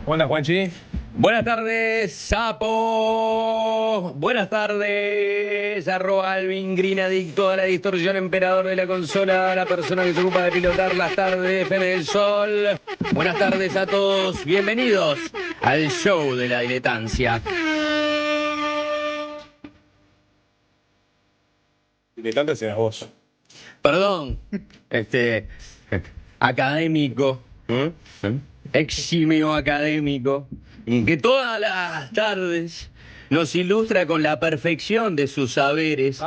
Hola, Juanchi. Buenas tardes, sapo. Buenas tardes, @Alvin Green, adicto a la distorsión, emperador de la consola, la persona que se ocupa de pilotar las tardes de FM del Sol. Buenas tardes a todos, bienvenidos al show de la diletancia. Diletante serás vos. Perdón, académico, eximio académico, que todas las tardes nos ilustra con la perfección de sus saberes,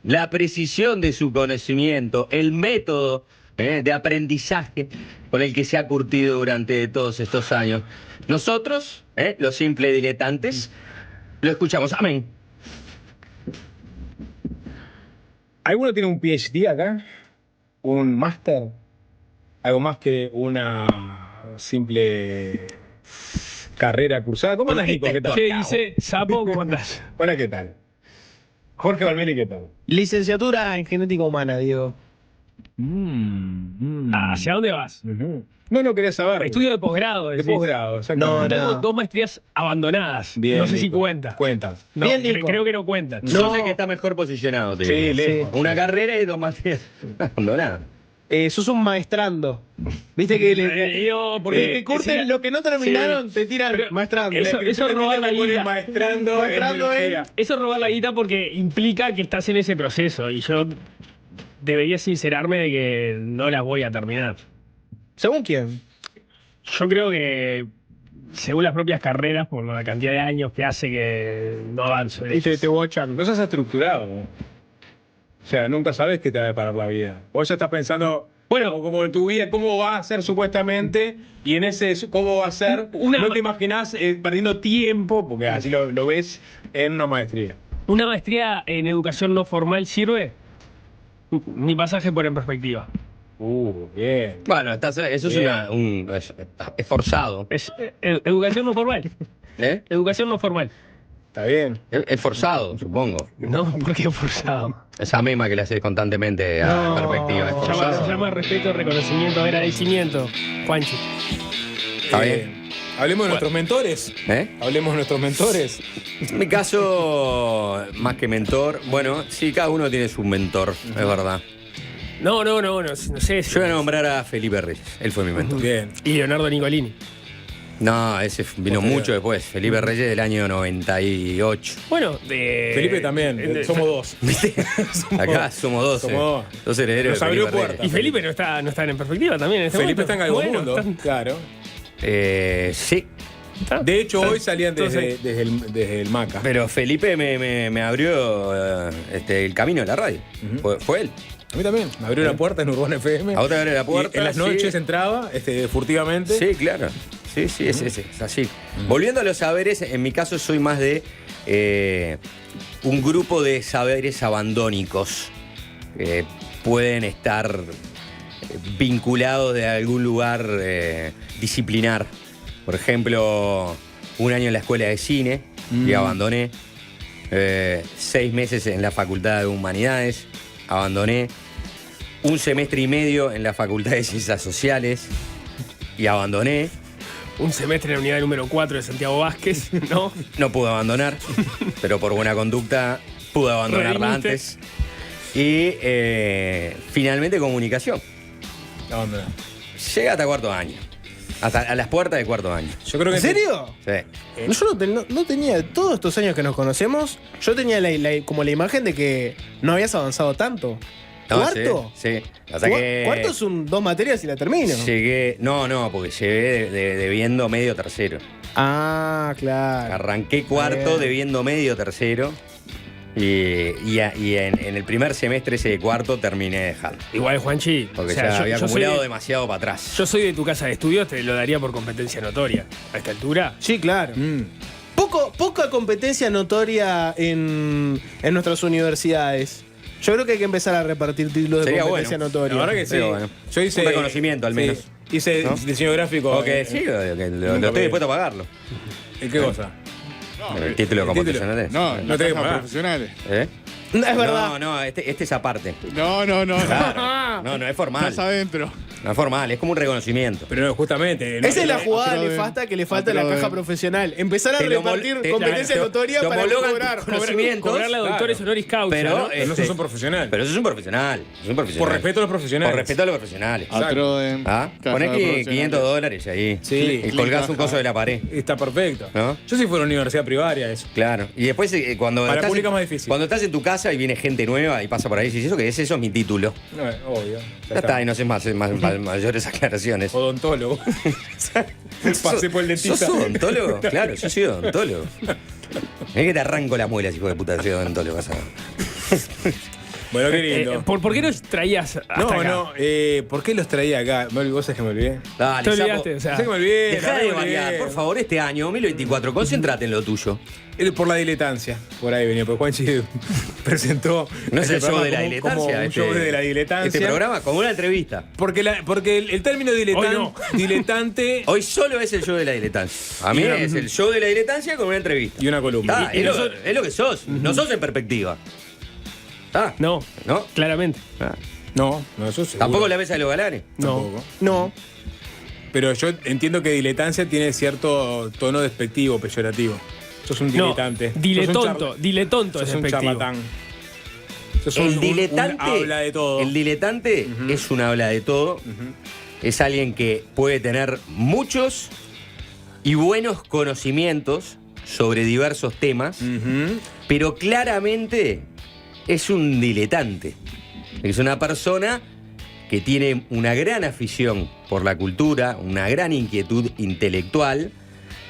la precisión de su conocimiento, el método de aprendizaje con el que se ha curtido durante todos estos años. Nosotros, los simples diletantes, lo escuchamos. Amén. ¿Alguno tiene un PhD acá? ¿Un máster? ¿Algo más que una simple carrera cursada? ¿Cómo andas, Nico? ¿Qué tal? ¿Qué dice Sapo? ¿Cómo andás? Hola, ¿qué tal? Jorge Valmeli, ¿qué tal? Licenciatura en genética humana, Diego. ¿Hacia dónde vas? No quería saber. Estudio de posgrado. de decís. posgrado, exactamente. Tengo 2 maestrías abandonadas. Bien, no sé si Nico. cuenta. Cuentan. No, Bien, Nico. creo que no cuentan. Yo sé que está mejor posicionado, te Sí, digo. lejos. Una carrera y 2 materias abandonadas. Sos un maestrando. Viste que porque te curten lo que no terminaron, te tiran Pero maestrando. eso es robar la guita. Maestrando en biología. Eso es robar la guita porque implica que estás en ese proceso y yo debería sincerarme de que no las voy a terminar. ¿Según quién? Yo creo que según las propias carreras, por la cantidad de años que hace que no avanzo. en Y ellas. te bochan. No seas estructurado. O sea, nunca sabes qué te va a deparar la vida. Vos ya estás pensando, Bueno, como en tu vida, cómo va a ser supuestamente, y en ese cómo va a ser, no te imaginás perdiendo tiempo, porque así lo ves en una maestría. ¿una maestría en educación no formal sirve? Mi pasaje por en perspectiva. Bien. Bueno, eso es Bien. es forzado. Es educación no formal. ¿Eh? Educación no formal. Está bien. Es forzado, supongo. No, ¿por qué forzado? Esa misma que le haces constantemente a perspectiva. Es Se forzado. llama respeto, reconocimiento, agradecimiento. Juanchi. Está bien. Hablemos de nuestros mentores. Hablemos de nuestros mentores. En mi caso, más que mentor, bueno, sí, cada uno tiene su mentor, es verdad. No sé. Yo voy a nombrar a Felipe Reyes, él fue mi mentor. Bien. Y Leonardo Nicolini. No, ese vino mucho después, Felipe Reyes del año 98. Bueno, Felipe también. Somos dos. ¿Viste? Acá somos 12. Somos Dos herederos Nos de abrió Felipe puertas. Reyes. y Felipe no está en perspectiva también en este Felipe momento. está en algún Bueno, mundo. está- Claro. Sí, De hecho, hoy salían Entonces- desde el Maca. pero Felipe me abrió el camino de la radio. Fue él. A mí también. Me abrió la puerta en Urbana FM. A otra abre la Y puerta. en las sí. noches entraba furtivamente. Sí, claro. Sí, es así. Volviendo a los saberes, en mi caso soy más de un grupo de saberes abandónicos. Pueden estar vinculados de algún lugar disciplinar. Por ejemplo, un año en la escuela de cine y abandoné. 6 meses en la Facultad de Humanidades, abandoné. Un semestre y medio en la Facultad de Ciencias Sociales y abandoné. Un semestre en la unidad número 4 de Santiago Vázquez, ¿no? No pude abandonar, pero por buena conducta pude abandonarla Redimiste. antes. Y finalmente comunicación. Abandonado. Llega hasta cuarto año. Hasta a las puertas de cuarto año. Yo creo que ¿En serio? Sí. Yo no tenía, todos estos años que nos conocemos, yo tenía como la imagen de que no habías avanzado tanto. No, ¿Cuarto? Sí. Hasta que ¿Cuarto es 2 materias y la termino? llegué. No, porque llegué debiendo medio tercero. Ah, claro. Arranqué cuarto Bien. debiendo medio tercero. Y en el primer semestre ese de cuarto terminé dejando. Igual, Juanchi. Porque o sea, ya había yo soy acumulado de- demasiado para atrás. Yo soy de tu casa de estudios, te lo daría por competencia notoria. A esta altura. Sí, claro. Poca competencia notoria en nuestras universidades. Yo creo que hay que empezar a repartir títulos de Sería competencia bueno. notoria. La verdad que sí. Pero bueno, Yo hice un reconocimiento al menos. Sí, hice ¿No? diseño gráfico. Porque sí, lo estoy dispuesto a pagarlo. ¿En qué cosa? El título como título. profesionales. No, No no tenés tenés que pagar. profesionales. ¿Eh? No, es verdad. No, este es aparte. No. Claro. No es formal. Estás adentro. No es formal, es como un reconocimiento. Pero no, justamente. No, Esa es la no, jugada aproben, nefasta que le falta a la aproben. caja profesional. Empezar a Te lo repartir mol- te- competencia claro, notoria te para homologan cobrar. tus conocimientos. Cobrarle a doctores Claro. honoris causa, Pero, ¿no? no sos un profesional. Pero eso es un profesional. Es un profesional. Por respeto a los profesionales. Por respeto a los profesionales. Aproben. ¿Ah? Caja Poné de que profesionales. $500 ahí. Sí. Y colgás un Caja. coso de la pared. Está perfecto. ¿No? Yo si fuera una universidad primaria, eso. Claro. Y después cuando Para estás pública en, más difícil. cuando estás en tu casa y viene gente nueva y pasa por ahí y dices, ¿eso qué es? Eso es mi título. No, obvio. Ya está, y no sé mayores aclaraciones. Odontólogo. Pasé por el dentista. ¿Sos odontólogo? Claro, yo soy odontólogo. Mirá que te arranco las muelas, hijo de puta, soy odontólogo. Vas a... Bueno, qué lindo. ¿Por qué nos traías hasta No, acá? no, ¿por qué los traía acá? ¿Vos sabés que me olvidé? Dale, Te sapo. olvidaste, o sea. Sé que me olvidé. Dejá la de verdad que me variar, olvidé. por favor, este año, 2024, concéntrate en lo tuyo. Por la diletancia. Por ahí venía, porque Juanchi presentó. No es este el show programa de la como diletancia. un show de la diletancia. Este programa como una entrevista. Porque el término Hoy no. diletante Hoy solo es el show de la diletancia. A mí Y una- es el show de la diletancia con una entrevista. y una columna. Ah, es lo que sos. No sos en perspectiva. Ah, No, ¿no? claramente. Ah. No, eso seguro. Tampoco la mesa de los galanes. No. Tampoco. No. Pero yo entiendo que diletancia tiene cierto tono despectivo, peyorativo. Sos un No, diletante. diletonto. Diletonto es Sos un despectivo. charlatán. Sos El un diletante, habla de todo. El diletante es un habla de todo. Es alguien que puede tener muchos y buenos conocimientos sobre diversos temas, Ujú. pero claramente es un diletante. Es una persona que tiene una gran afición por la cultura, una gran inquietud intelectual,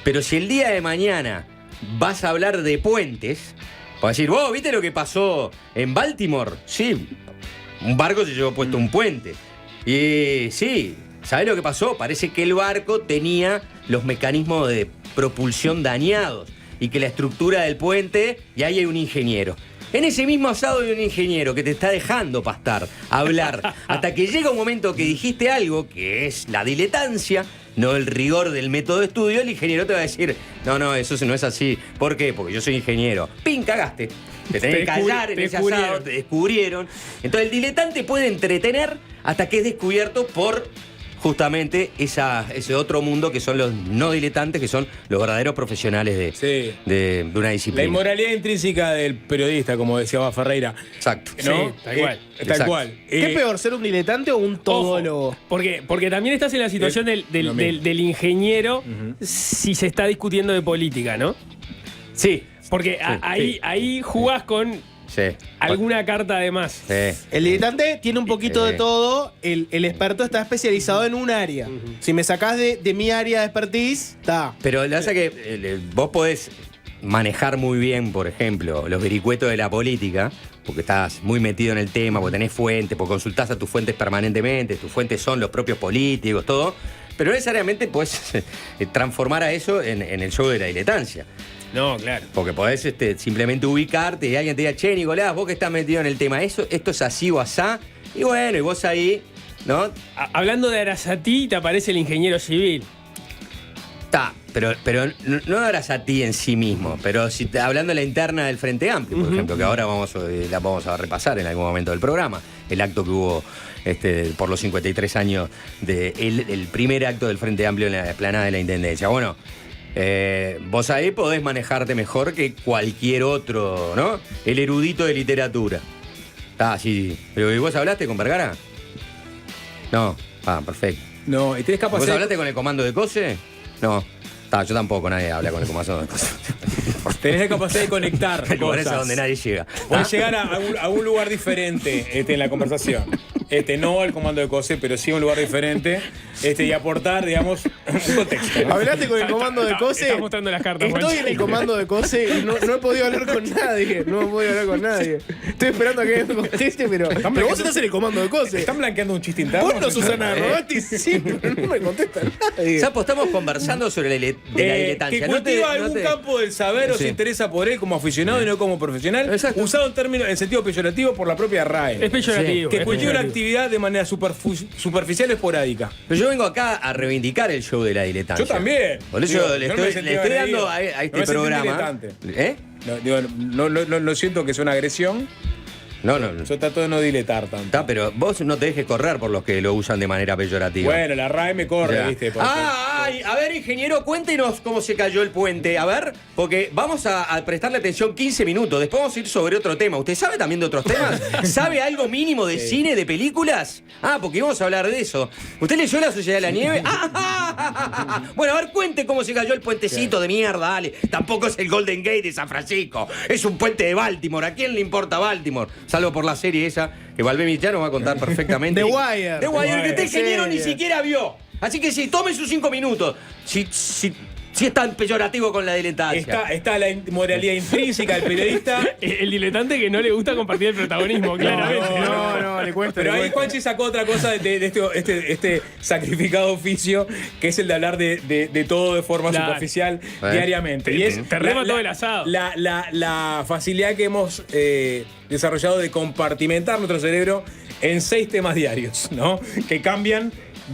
pero si el día de mañana vas a hablar de puentes, vas a decir, vos, ¿viste lo que pasó en Baltimore? Sí, un barco se llevó puesto un puente. Y sí, ¿sabés lo que pasó? Parece que el barco tenía los mecanismos de propulsión dañados y que la estructura del puente, y ahí hay un ingeniero. En ese mismo asado hay un ingeniero que te está dejando pastar, hablar, hasta que llega un momento que dijiste algo que es la diletancia, no el rigor del método de estudio. El ingeniero te va a decir, no, eso no es así. ¿Por qué? Porque yo soy ingeniero. ¡Pin! Cagaste. Te tenés que callar en ese asado, te descubrieron. Entonces el diletante puede entretener hasta que es descubierto por justamente ese otro mundo que son los no diletantes, que son los verdaderos profesionales Sí. de una La disciplina. inmoralidad intrínseca del periodista, como decía Bá Ferreira. Exacto. ¿No? Sí, tal cual. Tal Exacto. cual. ¿Qué es peor, ser un diletante o un todólogo? Ojo, porque también estás en la situación Lo mismo. del ingeniero si se está discutiendo de política, ¿no? Sí. Porque ahí jugás con Sí. alguna carta de más. Sí. El diletante tiene un poquito de todo, el experto está especializado en un área. Si me sacás de mi área de expertise, está. Pero la verdad es que vos podés manejar muy bien, por ejemplo, los vericuetos de la política, porque estás muy metido en el tema, porque tenés fuentes, porque consultás a tus fuentes permanentemente, tus fuentes son los propios políticos, todo, pero no necesariamente podés transformar a eso en el show de la diletancia. No, claro. Porque podés simplemente ubicarte y alguien te diga, che, Nicolás, vos que estás metido en el tema, esto es así o asá, y bueno, y vos ahí, ¿no? Hablando de Arasatí, te aparece el ingeniero civil. Está, pero no darás a ti en sí mismo, pero si hablando de la interna del Frente Amplio, por ejemplo, que ahora la vamos a repasar en algún momento del programa, el acto que hubo por los 53 años el primer acto del Frente Amplio en la explanada de la Intendencia. Bueno, vos ahí podés manejarte mejor que cualquier otro, ¿no? El erudito de literatura. Está, sí. ¿Pero ¿y vos hablaste con Vergara? No. Ah, perfecto. No, y tenés ¿Vos capacidad. hablaste con el comando de COSE? No. Yo tampoco, nadie habla con el comando de COSE. Tenés la capacidad de conectar. Hay lugares cosas. a donde nadie llega. Podés llegar a un lugar diferente en la conversación. No al comando de COSE, pero sí a un lugar diferente. Y aportar, digamos, un contexto. ¿no? Hablaste con el comando de COSE. Estás mostrando las cartas, Estoy Juanchi. en el comando de COSE y no he podido hablar con nadie. No he podido hablar con nadie. Estoy esperando a que me conteste, pero vos estás en el comando de COSE. ¿Están blanqueando un chiste interno? Vos no, Susana Rodati, sí, pero no me contesta nadie. Sapo, estamos conversando sobre la diletancia. Que No te- cultiva no algún te- campo del saber o Sí. se interesa por él como aficionado y no como profesional, Exacto. usado en sentido peyorativo por la propia RAE. Es peyorativo. Que es cultiva una peyorativo. actividad de manera superficial esporádica. Pero yo vengo acá a reivindicar el show de la diletancia. Yo también. Por eso Digo, le yo no me estoy, sentí le estoy agredido. dando a No este me sentí programa. diletante. ¿Eh? No, digo, no siento que sea una agresión. No, no. Yo trato de no diletar tanto. Está, pero vos no te dejes correr por los que lo usan de manera peyorativa. Bueno, la RAE me corre, Ya. ¿viste? Ay, a ver, ingeniero, cuéntenos cómo se cayó el puente. A ver, porque vamos a prestarle atención 15 minutos. Después vamos a ir sobre otro tema. ¿Usted sabe también de otros temas? ¿Sabe algo mínimo de cine, de películas? Ah, porque íbamos a hablar de eso. ¿Usted leyó La Sociedad de la Nieve? Bueno, a ver, cuente cómo se cayó el puentecito de mierda, dale. Tampoco es el Golden Gate de San Francisco. Es un puente de Baltimore. ¿A quién le importa Baltimore? Salvo por la serie esa que Valvemi ya nos va a contar perfectamente. The Wire. The Wire, que este ingeniero ni Serie. siquiera vio. Así que sí, tome sus 5 minutos. Si es tan peyorativo con la diletancia. Está la moralidad intrínseca del periodista. El diletante que no le gusta compartir el protagonismo, claramente. No, le cuento. Pero le ahí cuento. Juanchi sacó otra cosa de este sacrificado oficio, que es el de hablar de todo de forma Claro. superficial diariamente. Y es Te rema todo el asado. La facilidad que hemos desarrollado de compartimentar nuestro cerebro en 6 temas diarios, ¿no? Que cambian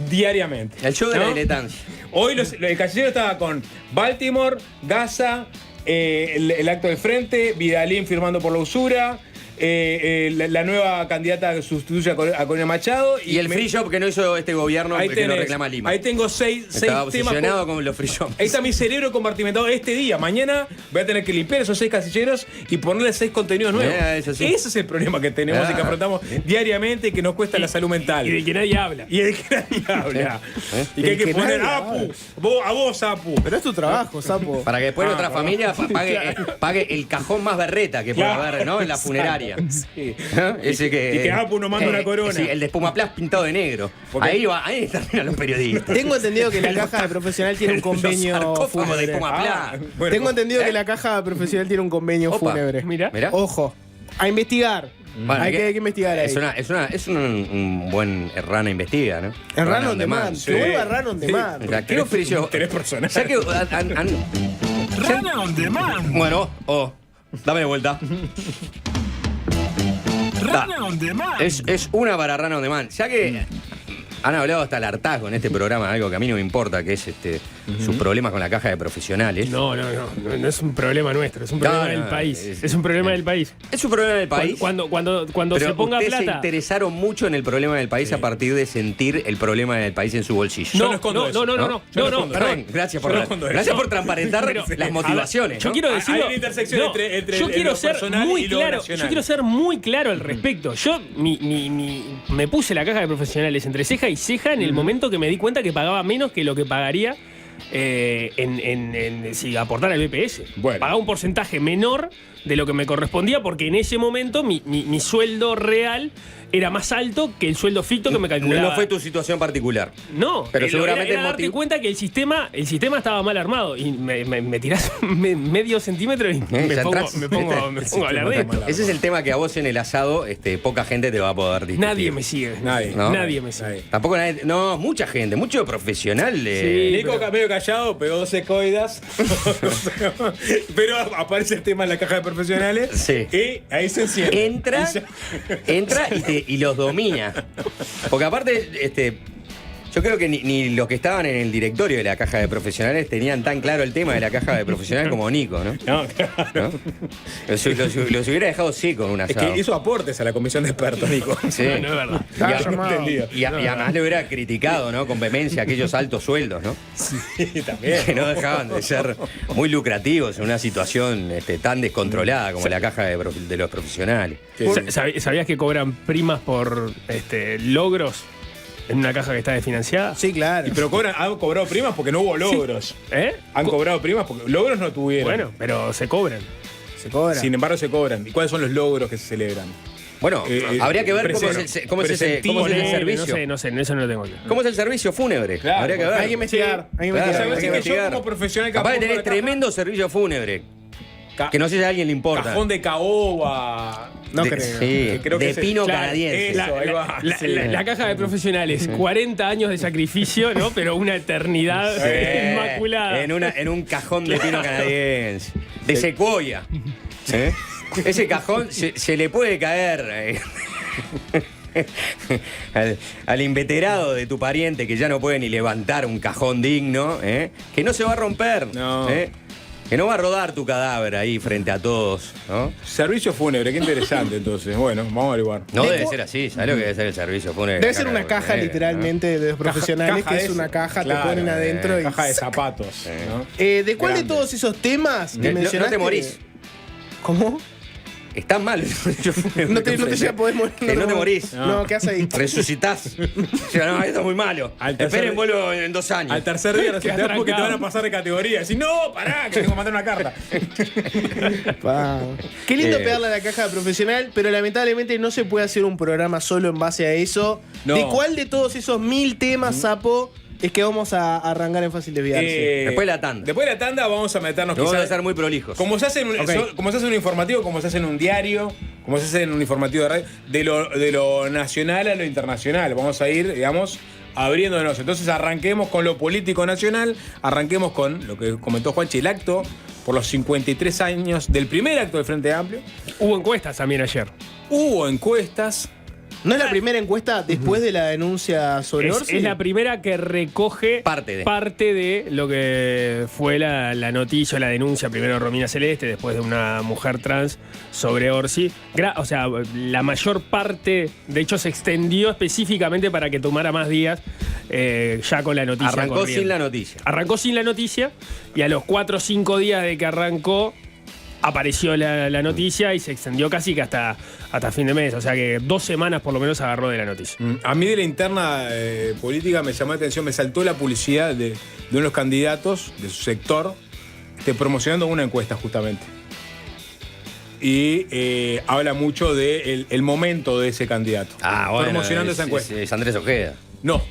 diariamente. El show de la ¿no? diletancia. Hoy el casillero estaba con Baltimore, Gaza, el acto del frente, Vidalín firmando por la usura, la nueva candidata que sustituye a Corina Machado. Y el free shop que no hizo este gobierno ahí que no tenés, reclama Lima. Ahí tengo 6 Estaba temas. obsesionado con los free shops. Ahí está mi cerebro compartimentado este día. Mañana voy a tener que limpiar esos 6 casilleros y ponerle 6 contenidos nuevos. Eso sí. Ese es el problema que tenemos y que afrontamos diariamente y que nos cuesta la salud mental. Y de que nadie habla. Y de que nadie habla. Y que hay Del que que poner nadie Apu. A vos, Apu. Pero es tu trabajo, sapo. Para que después otra familia pague el cajón más berreta que pueda Claro. haber, ¿no? En la funeraria. Sí. ¿Eh? Ese que, Y que Apu nos manda una corona. Sí, el de Espumaplas pintado de negro. Porque- Ahí terminan los periodistas. Tengo entendido que la caja de profesional tiene un Los convenio sarcófagos de fúnebre. Espumaplas. Bueno, Tengo entendido que la caja profesional tiene un convenio Opa. fúnebre. Mira. Mirá. Ojo, a investigar. Bueno, hay que investigar ahí. Es un buen Rana investiga, ¿no? En Run on Demand. sí. Que vuelva Run on Demand. O sea, ¿qué ofreció? Tenés personal. Ya que Run on Demand. Bueno, dame de vuelta. Run on Demand. Es una para Rana on Demand. Ya que han hablado hasta el hartazgo en este programa, algo que a mí no me importa, que es sus problemas con la caja de profesionales. No es un problema nuestro, es un problema del país. Es un problema del país. Es un problema del país. Cuando Pero se ponga ustedes se plata. interesaron mucho en el problema del país a partir de sentir el problema del país en su bolsillo. Yo no escondo eso. No, escondo perdón. Gracias Yo no escondo eso. por transparentar Pero, las motivaciones. Yo ¿no? quiero Hay decirlo. una intersección entre yo quiero lo ser personal muy y lo claro. nacional. Yo quiero ser muy claro al respecto. Yo me puse la caja de profesionales entre ceja y ceja en el momento que me di cuenta que pagaba menos que lo que pagaría si aportara el BPS. Bueno. Pagaba un porcentaje menor de lo que me correspondía porque en ese momento mi sueldo real era más alto que el sueldo ficto que me calculaba. No fue tu situación particular. No, Pero seguramente era darte cuenta que el sistema estaba mal armado y me tirás medio centímetro y me ya pongo entras. a hablar de esto. Ese es el tema que a vos en el asado poca gente te va a poder discutir. Nadie me sigue. Nadie. ¿No? Nadie me sigue. Nadie. Tampoco nadie. No, mucha gente, mucho profesional. Sí. Nico medio callado, pegó 12 coidas. Pero aparece el tema en la caja de profesionales. Sí. Y ahí se enciende. Entra y los domina. Porque aparte, yo creo que ni los que estaban en el directorio de la caja de profesionales tenían tan claro el tema de la caja de profesionales como Nico, ¿no? No, claro. ¿No? Los hubiera dejado secos en un Es asado. que hizo aportes a la comisión de expertos, Nico. Sí. No es verdad. Estaba llamado. Entendido. Y además le hubiera criticado, ¿no? Con vehemencia aquellos altos sueldos, ¿no? Sí, también. Que no dejaban de ser muy lucrativos en una situación tan descontrolada como la caja de los profesionales. Sí. ¿Sabías que cobran primas por logros en una caja que está desfinanciada? Sí, claro. Pero han cobrado primas porque no hubo logros. ¿Eh? Han cobrado primas porque logros no tuvieron. Bueno, pero se cobran. Se cobra. Sin embargo, se cobran. ¿Y cuáles son los logros que se celebran? Bueno, habría que ver cómo es el presentimo, servicio. No sé, eso no lo tengo claro. ¿Cómo es el servicio fúnebre? Claro, Habría que ver. Hay que investigar. Hay que Claro, investigar. ¿Sabes hay que que yo investigar. como profesional Capaz de apunto tener a la caja? tremendo servicio fúnebre. Que no sé si a alguien le importa. Cajón de caoba. No De- creo. Sí, creo que de es pino Claro, canadiense. Eso, ahí va. Sí. La caja de profesionales, 40 años de sacrificio, ¿no? Pero una eternidad inmaculada. En un cajón de pino canadiense. De secuoya. Ese cajón se le puede caer al inveterado de tu pariente que ya no puede ni levantar un cajón digno, que no se va a romper. No. Que no va a rodar tu cadáver ahí frente a todos, ¿no? Servicio fúnebre, qué interesante entonces. Bueno, vamos a averiguar. No ¿De debe cu- ser así, ¿sabes lo que debe ser el servicio fúnebre? Debe ser una caja literalmente de los profesionales, Caja que es de una eso. caja, Claro, te ponen adentro y. Caja de zapatos. ¿no? ¿De cuál de Grande. todos esos temas que No mencionaste? te morís. ¿Cómo? Está mal el servicio fúnebre. No te ya podés morir. Que no te morís. No, ¿qué haces ahí? Resucitás. O sea, no, esto es muy malo. Al tercer- Esperen, vuelvo en 2 años. Al tercer día Quedás resulta porque te trancado. van a pasar de categoría. Decís, no, pará, que tengo que mandar una carta. Qué lindo Eh. pegarle a la caja de profesional, pero lamentablemente no se puede hacer un programa solo en base a eso. No. ¿De cuál de todos esos 1000 temas, Sapo, es que vamos a arrancar en Fácil Desviarse? Después de la tanda. Después de la tanda vamos a meternos Vamos a quizás. ser muy prolijos. Como se hace en un, Ok. como se hace en un informativo, como se hace en un diario, como se hace en un informativo de radio, de lo nacional a lo internacional. Vamos a ir, digamos, abriéndonos. Entonces arranquemos con lo político nacional, arranquemos con lo que comentó Juanchi, el acto por los 53 años del primer acto del Frente Amplio. Hubo encuestas también ayer. Hubo encuestas. ¿No es la primera encuesta después de la denuncia sobre Orsi? Es la primera que recoge Parte de lo que fue la noticia, la denuncia, primero de Romina Celeste, después de una mujer trans sobre Orsi. O sea, la mayor parte, de hecho, se extendió específicamente para que tomara más días ya con la noticia. Arrancó corriendo. sin la noticia. Arrancó sin la noticia y a los 4 o 5 días de que arrancó apareció la noticia y se extendió casi que hasta fin de mes. O sea que 2 semanas por lo menos agarró de la noticia. A mí de la interna política me llamó la atención, me saltó la publicidad de uno de los candidatos de su sector promocionando una encuesta justamente. Y habla mucho del el momento de ese candidato. Promocionando esa encuesta. Es Andrés Ojeda. No,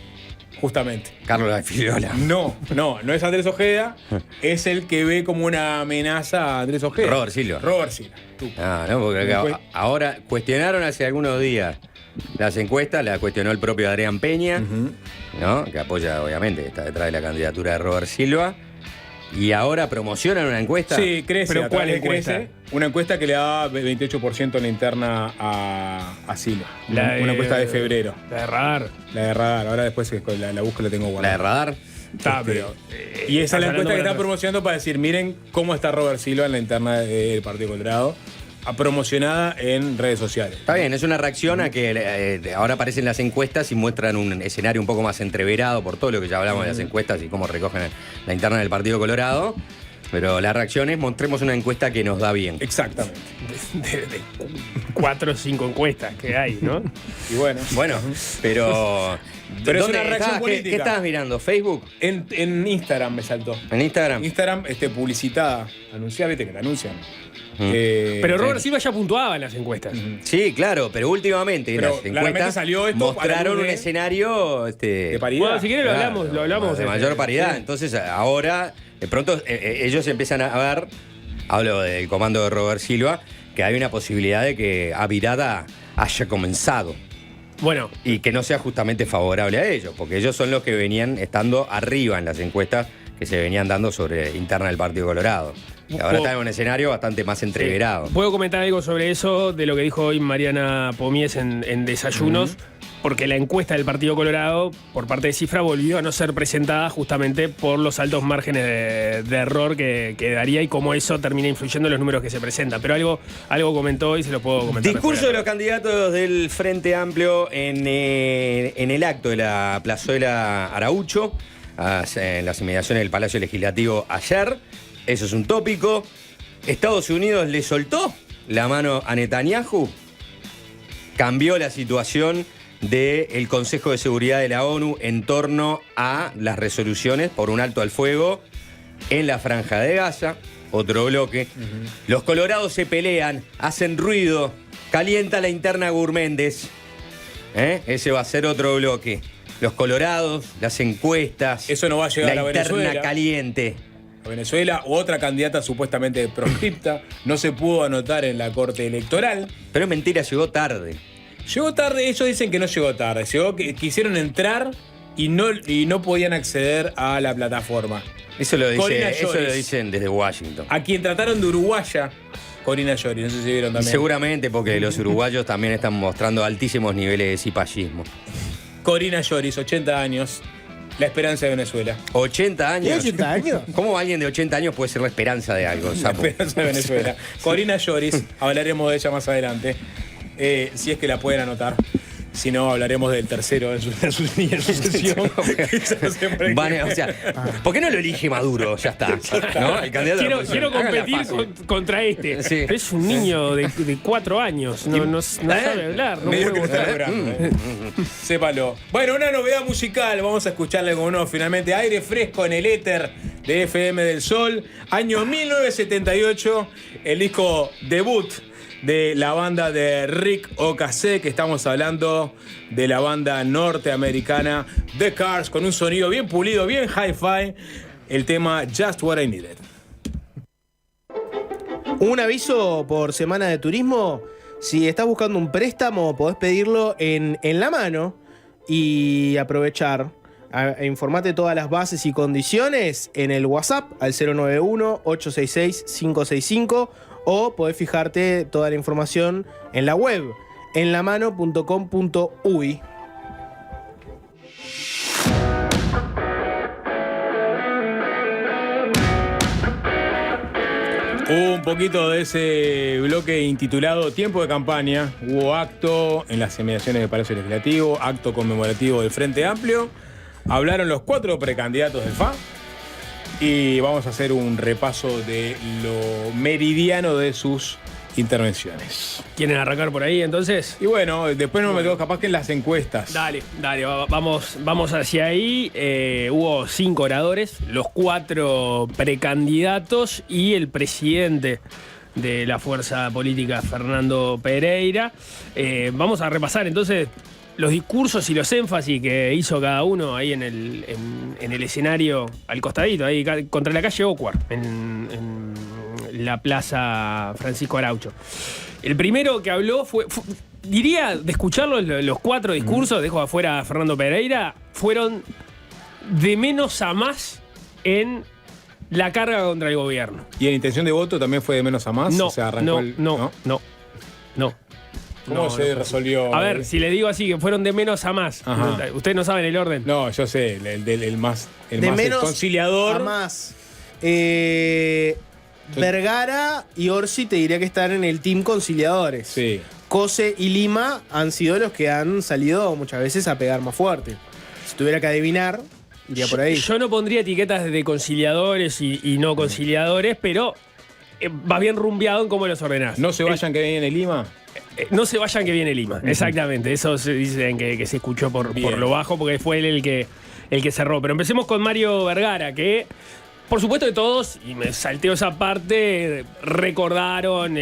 justamente. Carlos Filiola. No es Andrés Ojeda, es el que ve como una amenaza a Andrés Ojeda. Robert Silva. Robert Silva. Tú. No, porque ahora cuestionaron hace algunos días las encuestas, la cuestionó el propio Adrián Peña, ¿no? Que apoya, obviamente, está detrás de la candidatura de Robert Silva. Y ahora promocionan una encuesta. Sí, crece. ¿Pero a través cuál de encuesta? Crece, una encuesta que le da 28% en la interna a Silva. Una encuesta de febrero. La de Radar. La de Radar. Ahora después la busco y la tengo La de guardada. Radar. Está, pero. Y esa es la encuesta que está está promocionando para decir, miren cómo está Robert Silva en la interna del Partido Colorado, promocionada en redes sociales. Está bien, es una reacción a que ahora aparecen las encuestas y muestran un escenario un poco más entreverado por todo lo que ya hablamos de las encuestas y cómo recogen la interna del Partido Colorado. Pero la reacción es mostremos una encuesta que nos da bien. Exactamente. de 4 o 5 encuestas que hay, ¿no? Y bueno. Bueno, pero. Pero es ¿dónde una reacción estabas? política. ¿Qué estabas mirando? ¿Facebook? En Instagram me saltó. ¿En Instagram? Instagram publicitada, anunciada, viste que la anuncian. Pero Robert Silva ya puntuaba en las encuestas. Sí, claro, pero últimamente Pero las claramente encuestas salió esto a la mostraron luz un de- escenario de paridad. Bueno, si quieres claro, lo hablamos. de mayor paridad. Entonces ahora, de pronto, ellos empiezan a ver, hablo del comando de Robert Silva, que hay una posibilidad de que Avirada haya comenzado Bueno, y que no sea justamente favorable a ellos, porque ellos son los que venían estando arriba en las encuestas que se venían dando sobre interna del Partido Colorado. Y ahora están en un escenario bastante más entreverado. puedo comentar algo sobre eso, de lo que dijo hoy Mariana Pomies en Desayunos, porque la encuesta del Partido Colorado, por parte de Cifra, volvió a no ser presentada justamente por los altos márgenes de error que daría y cómo eso termina influyendo en los números que se presentan. Pero algo comentó y se lo puedo comentar. Discurso de después. los candidatos del Frente Amplio en el acto de la plazuela Araucho, en las inmediaciones del Palacio Legislativo ayer. Eso es un tópico. Estados Unidos le soltó la mano a Netanyahu. Cambió la situación del Consejo de Seguridad de la ONU en torno a las resoluciones por un alto al fuego en la Franja de Gaza. Otro bloque. Los colorados se pelean, hacen ruido, calienta la interna Gurméndez. Ese va a ser otro bloque. Los colorados, las encuestas. Eso no va a llegar la a interna Venezuela. caliente. Venezuela, otra candidata supuestamente proscripta, no se pudo anotar en la corte electoral. Pero es mentira, llegó tarde. Llegó tarde, ellos dicen que no llegó tarde, llegó que quisieron entrar y no podían acceder a la plataforma. Eso lo Corina Lloris. dicen desde Washington. A quien trataron de uruguaya, Corina Lloris, no sé si vieron Y también. seguramente porque los uruguayos también están mostrando altísimos niveles de cipallismo. Corina Lloris, 80 años, la esperanza de Venezuela. 80 años. ¿Tiene 80 años? ¿Cómo alguien de 80 años puede ser la esperanza de algo, La Sapo? esperanza de Venezuela. Corina Lloris, hablaremos de ella más adelante. Si es que la pueden anotar. Si no, hablaremos del tercero en su línea de sucesión. O sea, ¿por qué no lo elige Maduro? Ya está. ¿No? El candidato a la Quiero oposición. Háganla competir fácil. contra este. Sí. Es un niño de 4 años. No sabe hablar. No Medio puede que está votar. logrando, Sépalo. Bueno, una novedad musical. Vamos a escucharle como no, finalmente. Aire fresco en el éter de FM del Sol. Año 1978. El disco debut de la banda de Rick Ocasek, que estamos hablando de la banda norteamericana The Cars, con un sonido bien pulido, bien hi-fi, el tema Just What I Needed. Un aviso por semana de turismo: si estás buscando un préstamo, podés pedirlo en La Mano y aprovechar. Informate todas las bases y condiciones en el WhatsApp al 091-866-565 o podés fijarte toda la información en la web en lamano.com.uy. Un poquito de ese bloque intitulado Tiempo de Campaña. Hubo acto en las inmediaciones del Palacio Legislativo, acto conmemorativo del Frente Amplio. Hablaron los 4 precandidatos del FA y vamos a hacer un repaso de lo meridiano de sus intervenciones. ¿Quieren arrancar por ahí entonces? Y bueno, después nos metemos capaz que en las encuestas. Dale, vamos hacia ahí. Hubo 5 oradores, los 4 precandidatos y el presidente de la fuerza política, Fernando Pereira. Vamos a repasar entonces los discursos y los énfasis que hizo cada uno ahí en el escenario al costadito, ahí contra la calle Ocuar, en la plaza Francisco Araucho. El primero que habló diría, de escucharlo, los 4 discursos, dejo afuera a Fernando Pereira, fueron de menos a más en la carga contra el gobierno. ¿Y en intención de voto también fue de menos a más? No, O sea, arrancó no. ¿Cómo se resolvió? A ver, si le digo así, que fueron de menos a más. Ajá. Ustedes no saben el orden. No, yo sé, el más menos conciliador. a más. Vergara y Orsi te diría que están en el team conciliadores. Sí. Cose y Lima han sido los que han salido muchas veces a pegar más fuerte. Si tuviera que adivinar, iría por ahí. Yo no pondría etiquetas de conciliadores y no conciliadores, pero va bien rumbeado en cómo los ordenás. No se vayan que viene Lima. No se vayan que viene Lima, exactamente. Eso se dicen que se escuchó por lo bajo porque fue él el que cerró. Pero empecemos con Mario Vergara, que por supuesto que todos, y me salteo esa parte, recordaron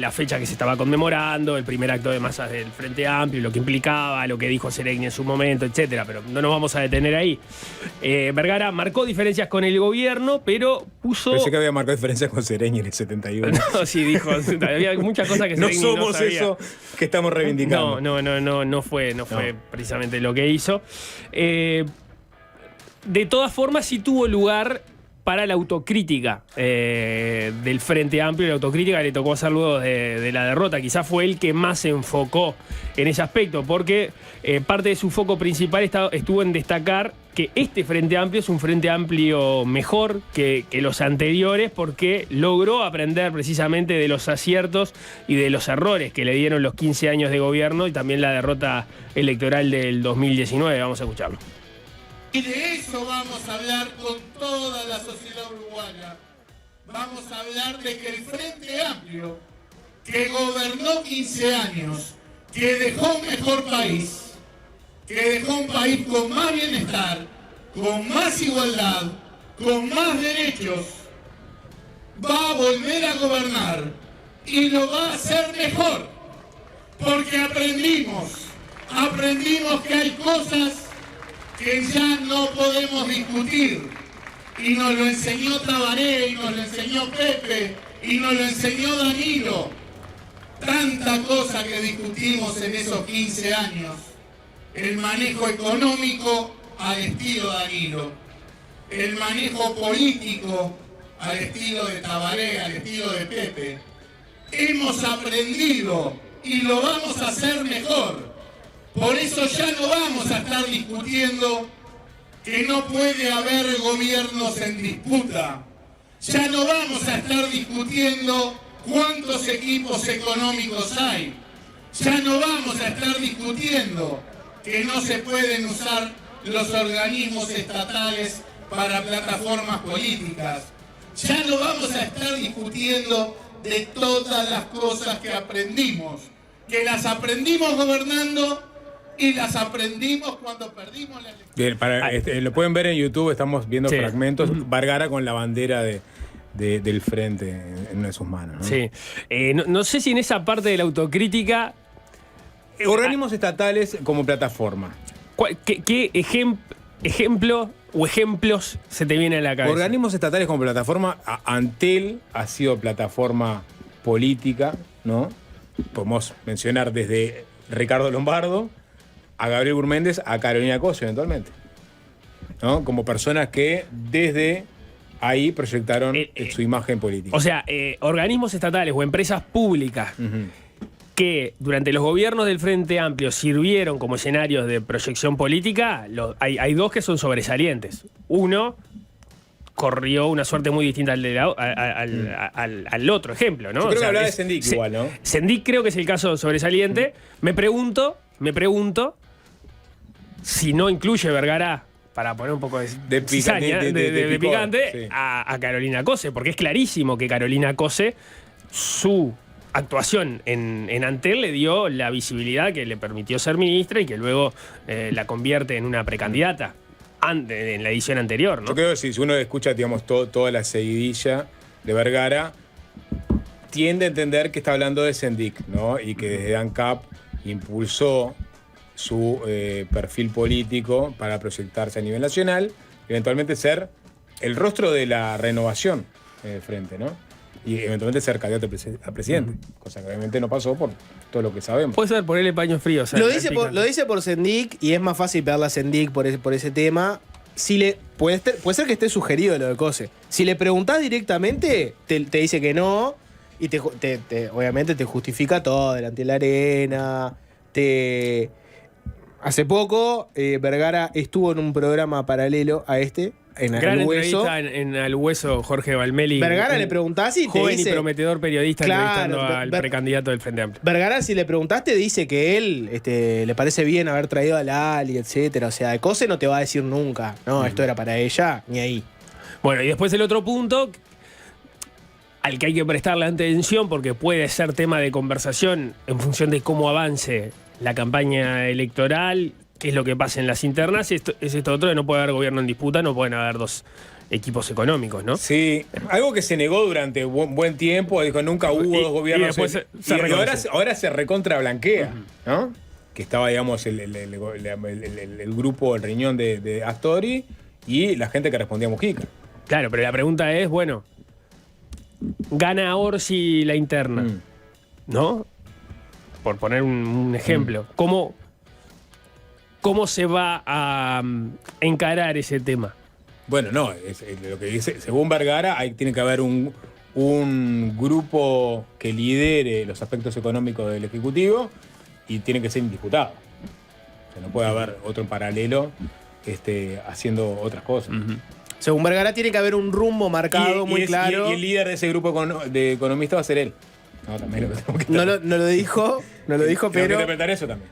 la fecha que se estaba conmemorando, el primer acto de masas del Frente Amplio, lo que implicaba, lo que dijo Seregni en su momento, etcétera. Pero no nos vamos a detener ahí. Vergara marcó diferencias con el gobierno, pero puso... Pensé que había marcado diferencias con Seregni en el 71. No, sí, dijo. Había muchas cosas que No Seregni somos no sabía. eso que estamos reivindicando. No fue precisamente lo que hizo. De todas formas, sí tuvo lugar para la autocrítica del Frente Amplio. La autocrítica le tocó hacer luego de la derrota. Quizás fue el que más se enfocó en ese aspecto, porque parte de su foco principal estuvo en destacar que este Frente Amplio es un Frente Amplio mejor que los anteriores, porque logró aprender precisamente de los aciertos y de los errores que le dieron los 15 años de gobierno y también la derrota electoral del 2019. Vamos a escucharlo. Y de eso vamos a hablar con toda la sociedad uruguaya. Vamos a hablar de que el Frente Amplio, que gobernó 15 años, que dejó un mejor país, que dejó un país con más bienestar, con más igualdad, con más derechos, va a volver a gobernar y lo va a hacer mejor. Porque aprendimos que hay cosas que ya no podemos discutir, y nos lo enseñó Tabaré, y nos lo enseñó Pepe, y nos lo enseñó Danilo. Tanta cosa que discutimos en esos 15 años. El manejo económico al estilo Danilo, el manejo político al estilo de Tabaré, al estilo de Pepe. Hemos aprendido y lo vamos a hacer mejor. Por eso ya no vamos a estar discutiendo que no puede haber gobiernos en disputa. Ya no vamos a estar discutiendo cuántos equipos económicos hay. Ya no vamos a estar discutiendo que no se pueden usar los organismos estatales para plataformas políticas. Ya no vamos a estar discutiendo de todas las cosas que aprendimos, que las aprendimos gobernando y las aprendimos cuando perdimos la elección. Bien, lo pueden ver en YouTube, estamos viendo Sí. fragmentos. Vergara con la bandera del frente en una de sus manos, ¿no? Sí. No sé si en esa parte de la autocrítica. Organismos estatales como plataforma. ¿Qué ejemplo o ejemplos se te viene a la cabeza? Organismos estatales como plataforma, Antel ha sido plataforma política, ¿no? Podemos mencionar desde Ricardo Lombardo a Gabriel Gurméndez a Carolina Cose eventualmente, ¿no? Como personas que desde ahí proyectaron su imagen política. O sea, organismos estatales o empresas públicas Ujú. que durante los gobiernos del Frente Amplio sirvieron como escenarios de proyección política, hay dos que son sobresalientes. Uno corrió una suerte muy distinta al otro ejemplo, ¿no? Yo creo O sea, que hablaba de Sendik igual, ¿no? Sendik creo que es el caso sobresaliente. Me pregunto si no incluye Vergara, para poner un poco de cizaña, de picor, picante, sí. a Carolina Cose, porque es clarísimo que Carolina Cose, su actuación en Antel le dio la visibilidad que le permitió ser ministra y que luego la convierte en una precandidata en la edición anterior, ¿no? Yo creo que si uno escucha, digamos, toda la seguidilla de Vergara, tiende a entender que está hablando de Sendik, ¿no? Y que desde ANCAP impulsó su perfil político para proyectarse a nivel nacional, eventualmente ser el rostro de la renovación en el frente, ¿no? Y eventualmente ser candidato a presidente, cosa que obviamente no pasó por todo lo que sabemos. Puede ser ponerle paños fríos. Lo dice por Sendik y es más fácil pegarle a Sendik por ese tema. Puede ser que esté sugerido lo de Cose. Si le preguntás directamente, te dice que no y obviamente te justifica todo delante de la arena. Hace poco, Vergara estuvo en un programa paralelo a este, en Gran Al Hueso. entrevista en Al Hueso, Jorge Valmeli. Vergara un le preguntás y te joven dice... y prometedor periodista Claro, entrevistando al precandidato del Frente Amplio. Vergara, si le preguntaste, dice que él le parece bien haber traído a Lali, etcétera. O sea, de Cose no te va a decir nunca, no, esto era para ella, ni ahí. Bueno, y después el otro punto al que hay que prestarle atención porque puede ser tema de conversación en función de cómo avance la campaña electoral, qué es lo que pasa en las internas, es esto otro de no puede haber gobierno en disputa, no pueden haber dos equipos económicos, ¿no? Sí, algo que se negó durante buen tiempo, dijo nunca hubo dos gobiernos. después se y reconoce. ahora se recontra blanquea, ¿no? Que estaba, digamos, el grupo, el riñón de Astori y la gente que respondía a Mujica. Claro, pero la pregunta es, bueno, gana Orsi la interna, ¿no? Por poner un ejemplo. ¿Cómo se va a encarar ese tema? Bueno, no, lo que dice, según Vergara, tiene que haber un grupo que lidere los aspectos económicos del Ejecutivo y tiene que ser indisputado. O sea, no puede haber otro en paralelo haciendo otras cosas. Según Vergara, tiene que haber un rumbo marcado muy claro. Y el líder de ese grupo de economistas va a ser él. No, también lo tenemos que No lo dijo, Tengo que pero. interpretar eso también.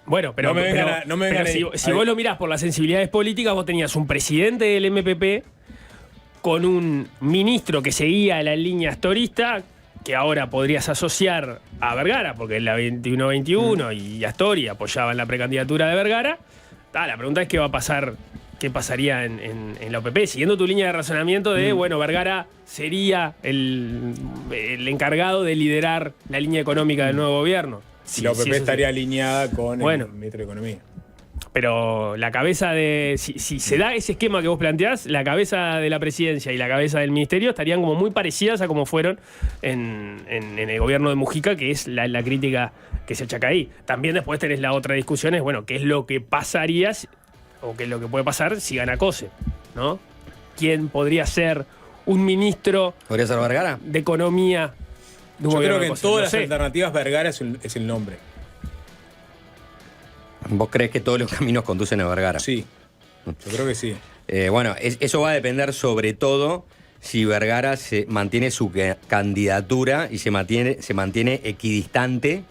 Bueno, pero, No me vengan si vos lo mirás por las sensibilidades políticas, vos tenías un presidente del MPP con un ministro que seguía la línea astorista, que ahora podrías asociar a Vergara, porque la 21-21 y Astori apoyaban la precandidatura de Vergara. La pregunta es qué va a pasar, qué pasaría en la OPP, siguiendo tu línea de razonamiento de, bueno, Vergara sería el encargado de liderar la línea económica del nuevo gobierno. Si la OPP estaría alineada con el ministro de Economía. Pero la cabeza de... Si se da ese esquema que vos planteás, la cabeza de la presidencia y la cabeza del ministerio estarían como muy parecidas a como fueron en el gobierno de Mujica, que es la crítica que se achaca ahí. También después tenés la otra discusión, es, bueno, ¿qué es lo que pasaría o qué es lo que puede pasar si gana Cose, ¿no? ¿Quién podría ser un ministro ¿Podría ser Vergara? de Economía de un Yo gobierno creo que de en Cose? todas No las sé. alternativas Vergara es el nombre. ¿Vos crees que todos los caminos conducen a Vergara? Sí. Yo creo que sí. Bueno, eso va a depender sobre todo si Vergara se mantiene su candidatura y se mantiene equidistante,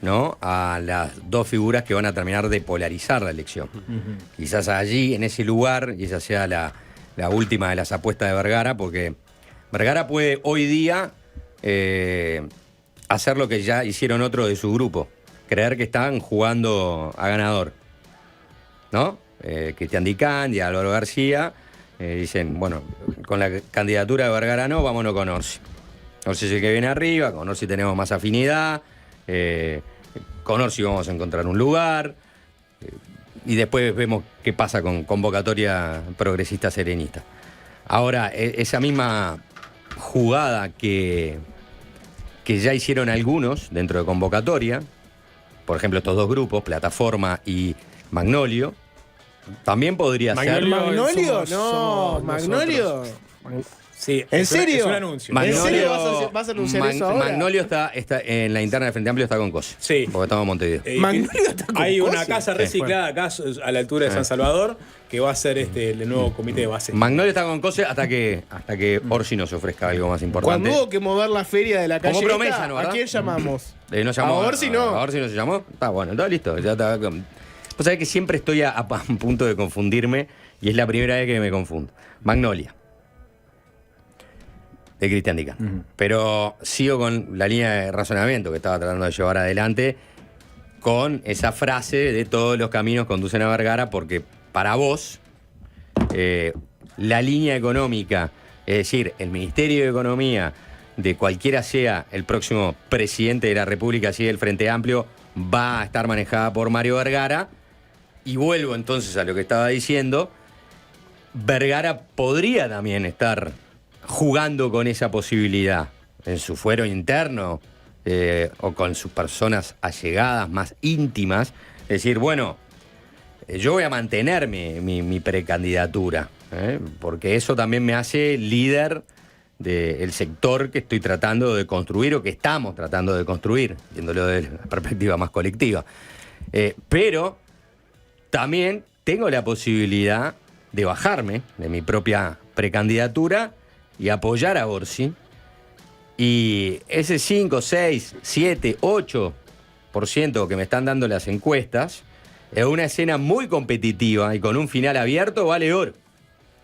¿no?, a las dos figuras que van a terminar de polarizar la elección. Quizás allí, en ese lugar, y esa sea la última de las apuestas de Vergara, porque Vergara puede hoy día hacer lo que ya hicieron otros de su grupo, creer que están jugando a ganador, ¿no? Cristian Dicán y Álvaro García dicen, bueno, con la candidatura de Vergara no, vámonos con Orsi. Orsi es el que viene arriba, con Orsi tenemos más afinidad, con Orsi vamos a encontrar un lugar, y después vemos qué pasa con convocatoria progresista serenista. Ahora, esa misma jugada que ya hicieron algunos dentro de convocatoria, por ejemplo estos dos grupos, Plataforma y Magnolio, también podría ser. ¿Magnolio? Somos ¿Magnolio? Sí, ¿En serio? Es un anuncio. ¿En serio vas a anunciar eso ahora? Magnolio está en la interna del Frente Amplio, está con Cose. Sí. Porque estamos en Montevideo. Magnolio está con Hay una Cose. casa reciclada acá a la altura de San Salvador que va a ser el nuevo comité de base. Magnolio está con Cose hasta que Orsi nos ofrezca algo más importante. Cuando hubo que mover la feria de la calle, Como promesa, ¿no, ¿a verdad? quién llamamos? No llamó, A Orsi no. A Orsi no se llamó. Está bueno, está listo. Ya está. Vos sabés que siempre estoy a punto de confundirme y es la primera vez que me confundo. Magnolia. De Cristian Dicán. Pero sigo con la línea de razonamiento que estaba tratando de llevar adelante con esa frase de todos los caminos conducen a Vergara, porque para vos la línea económica, es decir, el Ministerio de Economía de cualquiera sea el próximo presidente de la República, así del Frente Amplio, va a estar manejada por Mario Vergara. Y vuelvo entonces a lo que estaba diciendo, Vergara podría también estar jugando con esa posibilidad en su fuero interno o con sus personas allegadas más íntimas, es decir, bueno, yo voy a mantener mi precandidatura, porque eso también me hace líder del sector que estoy tratando de construir o que estamos tratando de construir, viéndolo desde la perspectiva más colectiva. Pero también tengo la posibilidad de bajarme de mi propia precandidatura y apoyar a Orsi. Y ese 5, 6, 7, 8% que me están dando las encuestas es una escena muy competitiva y con un final abierto vale oro.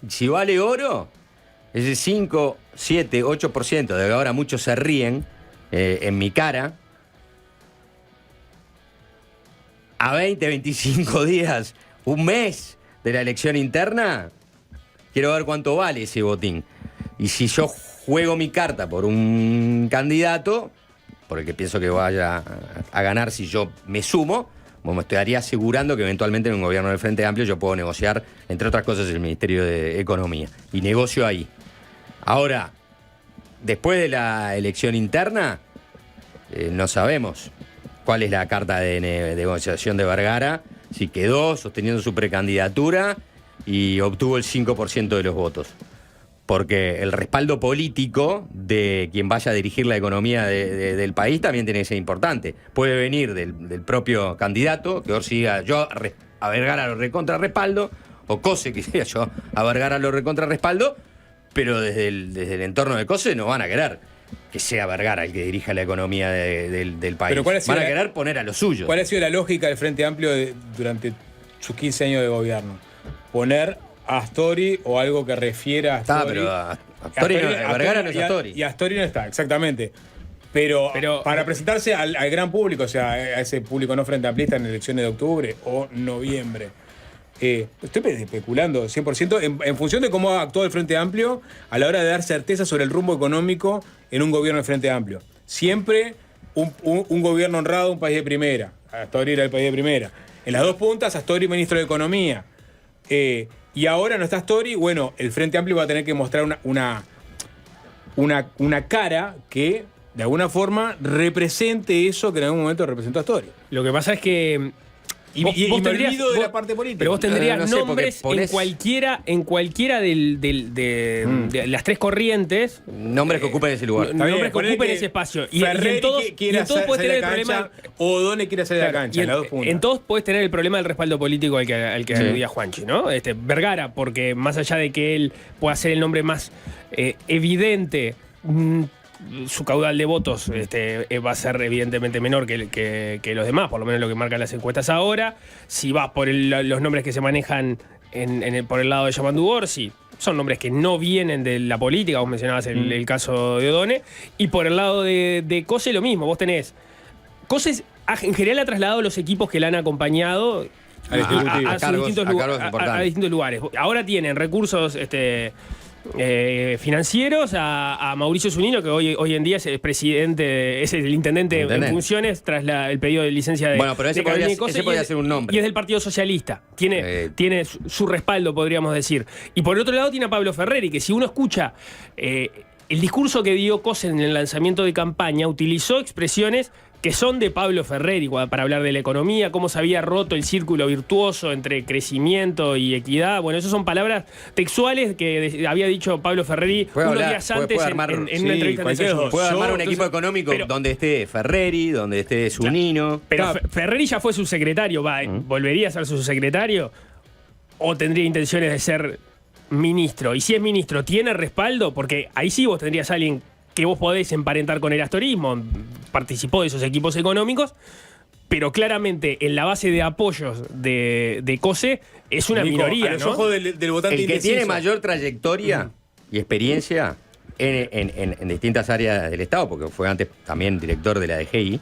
Y si vale oro, ese 5, 7, 8% de que ahora muchos se ríen en mi cara, a 20, 25 días, un mes de la elección interna, quiero ver cuánto vale ese botín. Y si yo juego mi carta por un candidato, por el que pienso que vaya a ganar si yo me sumo, bueno, me estaría asegurando que eventualmente en un gobierno del Frente Amplio yo puedo negociar, entre otras cosas, el Ministerio de Economía. Y negocio ahí. Ahora, después de la elección interna, no sabemos cuál es la carta de negociación de Vergara, si quedó sosteniendo su precandidatura y obtuvo el 5% de los votos. Porque el respaldo político de quien vaya a dirigir la economía del país también tiene que ser importante. Puede venir del propio candidato, que Orsi diga yo a Vergara lo recontrarrespaldo, o Cose que diga yo a Vergara lo recontrarrespaldo, pero desde el entorno de Cose no van a querer que sea Vergara el que dirija la economía del país. Pero van a querer poner a los suyos. ¿Cuál ha sido la lógica del Frente Amplio durante sus 15 años de gobierno? Poner a Astori o algo que refiera a Astori. Pero Astori Vergara no es Astori. Y Astori no está, exactamente. Pero para presentarse al gran público, o sea, a ese público no frente amplista en elecciones de octubre o noviembre. Estoy especulando 100% en función de cómo ha actuado el Frente Amplio a la hora de dar certeza sobre el rumbo económico en un gobierno del Frente Amplio. Siempre un gobierno honrado, un país de primera. Astori era el país de primera. En las dos puntas, Astori ministro de Economía. Y ahora no está Astori, bueno, el Frente Amplio va a tener que mostrar una cara que de alguna forma represente eso que en algún momento representó Astori. Lo que pasa es que Y Vos me tendrías- olvido de vos- la parte política. Pero vos tendrías No sé, porque nombres ponés- en cualquiera de las tres corrientes. Nombres que ocupen ese lugar. Está bien, nombres que ponele ocupen que ese espacio. Ferreri en todos, quiere y en todos puedes salir tener a el la cancha, problema. o O'Donnell quiere salir a la Claro, cancha, y las dos puntas. en todos puedes tener el problema del respaldo político al que Sí. aludía Juanchi, ¿no? Vergara, porque más allá de que él pueda ser el nombre más evidente, su caudal de votos va a ser evidentemente menor que los demás, por lo menos lo que marcan las encuestas ahora. Si vas por los nombres que se manejan por el lado de Yamandu Orsi, son nombres que no vienen de la política, vos mencionabas el caso de O'Donnell, y por el lado de Cose lo mismo, vos tenés... Cose en general ha trasladado los equipos que le han acompañado Al Ejecutivo. A cargos importantes. a distintos lugares. Ahora tienen recursos financieros a Mauricio Zunino, que hoy en día es el presidente, es el intendente en funciones tras el pedido de licencia de Bueno, pero ese de Carolina podría- Cose, ese y podría es- ser un nombre. Y es del Partido Socialista. Tiene su respaldo, podríamos decir. Y por el otro lado tiene a Pablo Ferreri, que si uno escucha el discurso que dio Cose en el lanzamiento de campaña, utilizó expresiones que son de Pablo Ferreri para hablar de la economía, cómo se había roto el círculo virtuoso entre crecimiento y equidad. Bueno, esas son palabras textuales que había dicho Pablo Ferreri Puede unos hablar, días antes puede en armar- una sí, entrevista en cualquier Desayuno. dos. Puede armar un Entonces, equipo económico pero- donde esté Ferreri, donde esté Zunino. Pero Claro. Ferreri ya fue subsecretario, ¿volvería a ser su subsecretario? ¿O tendría intenciones de ser ministro? Y si es ministro, ¿tiene respaldo? Porque ahí sí vos tendrías a alguien que vos podés emparentar con el astorismo, participó de esos equipos económicos, pero claramente en la base de apoyos de Cose es una Nico, minoría, a los ¿no? ojos del votante El que indeciso. tiene mayor trayectoria y experiencia en distintas áreas del Estado, porque fue antes también director de la DGI,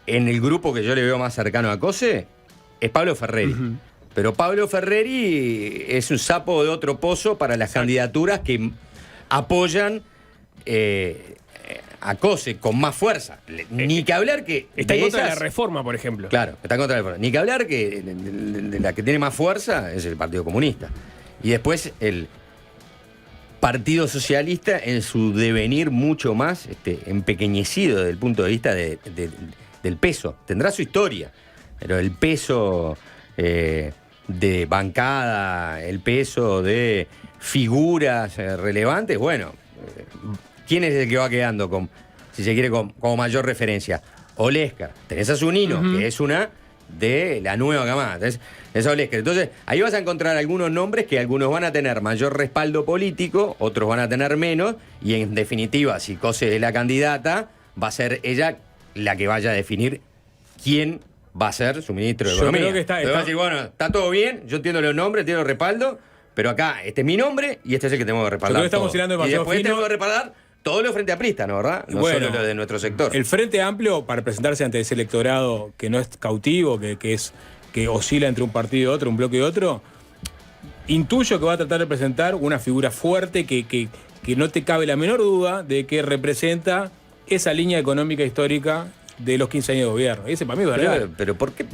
en el grupo que yo le veo más cercano a Cose, es Pablo Ferreri. Pero Pablo Ferreri es un sapo de otro pozo para las candidaturas que apoyan a Cose con más fuerza. Ni que hablar que... Está en contra de la esas- reforma, por ejemplo. Claro, está en contra de la reforma. Ni que hablar que de la que tiene más fuerza es el Partido Comunista. Y después el Partido Socialista en su devenir mucho más empequeñecido desde el punto de vista del peso. Tendrá su historia, pero el peso de bancada, el peso de figuras relevantes, bueno, ¿quién es el que va quedando, si se quiere, como mayor referencia? Olesker. Tenés a Zunino, que es una de la nueva camada. Tenés a Olesker. Entonces, ahí vas a encontrar algunos nombres que algunos van a tener mayor respaldo político, otros van a tener menos, y en definitiva, si Cose es la candidata, va a ser ella la que vaya a definir quién va a ser su ministro de Yo Economía. creo que está- Entonces va a decir, bueno, está todo bien, yo entiendo los nombres, entiendo el respaldo, pero acá este es mi nombre y este es el que tenemos que respaldar. Yo creo que estamos todo. tirando y demasiado después fino. tenemos que respaldar todos los frente apristas, ¿no? ¿Verdad? No Bueno, solo los de nuestro sector. El Frente Amplio, para presentarse ante ese electorado que no es cautivo, que oscila entre un partido y otro, un bloque y otro, intuyo que va a tratar de presentar una figura fuerte que no te cabe la menor duda de que representa esa línea económica histórica de los 15 años de gobierno. Ese para mí es Vergara. Pero ¿por qué?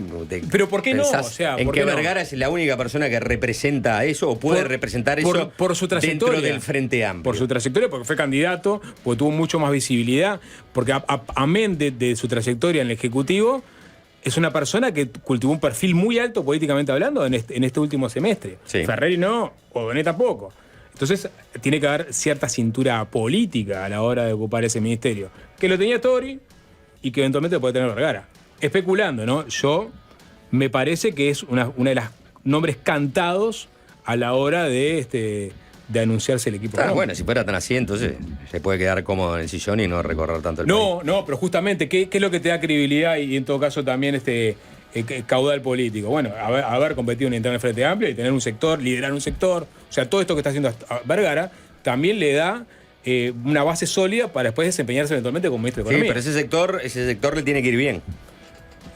Pero ¿por qué no? pensás O sea, en ¿por que qué no? Vergara es la única persona que representa eso o puede representar eso por su trayectoria. dentro del Frente Amplio. Por su trayectoria, porque fue candidato, porque tuvo mucho más visibilidad, porque amén de su trayectoria en el Ejecutivo, es una persona que cultivó un perfil muy alto políticamente hablando en este último semestre. Sí. Ferreri no, O'Donnell tampoco. Entonces, tiene que haber cierta cintura política a la hora de ocupar ese ministerio. Que lo tenía Tori y que eventualmente lo puede tener Vergara. Especulando, ¿no? Yo me parece que es una de las nombres cantados a la hora de anunciarse el equipo. Bueno, si fuera tan así, entonces se puede quedar cómodo en el sillón y no recorrer tanto el país. No, pero justamente, ¿qué es lo que te da credibilidad y en todo caso también caudal político? Bueno, haber competido en el interno del Frente Amplio y tener un sector, liderar un sector, o sea, todo esto que está haciendo Vergara también le da una base sólida para después desempeñarse eventualmente como ministro de Sí, Economía. pero ese sector le tiene que ir bien.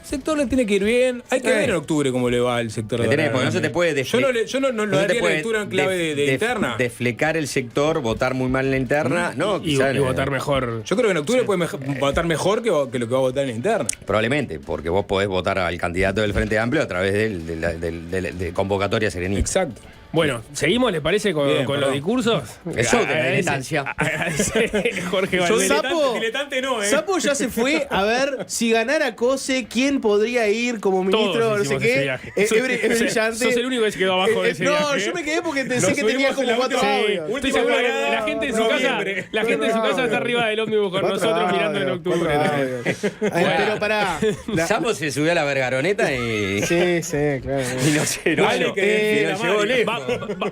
El sector le tiene que ir bien. Hay que ver en octubre cómo le va al sector Le de tenés- Vergara. porque no se te puede Yo no no se te daría la puede lectura en clave de interna. Desflecar el sector, votar muy mal en la interna. No, Y quizás, votar mejor. Yo creo que en octubre puede votar mejor que lo que va a votar en la interna. Probablemente, porque vos podés votar al candidato del Frente Amplio a través de convocatoria serenista. Exacto. Bueno, ¿seguimos, les parece, con Bien, los perdón. discursos? El show de la distancia. Agradece Jorge Yo Valdés. Sapo- diletante no, Sapo ya se fue a ver si ganara Cose, quién podría ir como ministro, Todos no sé hicimos ese qué. viaje. Es Sos- brillante. sos el único que se quedó abajo de ese no, viaje, yo ¿eh? me quedé porque pensé Nos que tenía subimos como en la 4 última- audios. Estoy Última seguro que parada, la gente en su casa, noviembre. la gente en su casa está arriba del ómnibus con nosotros mirando en octubre. Pero pará. Sapo se subió a la vergaroneta y. Sí, sí, claro. Y no sé, no, Dale, no, que y la nos llevó Mari. lejos.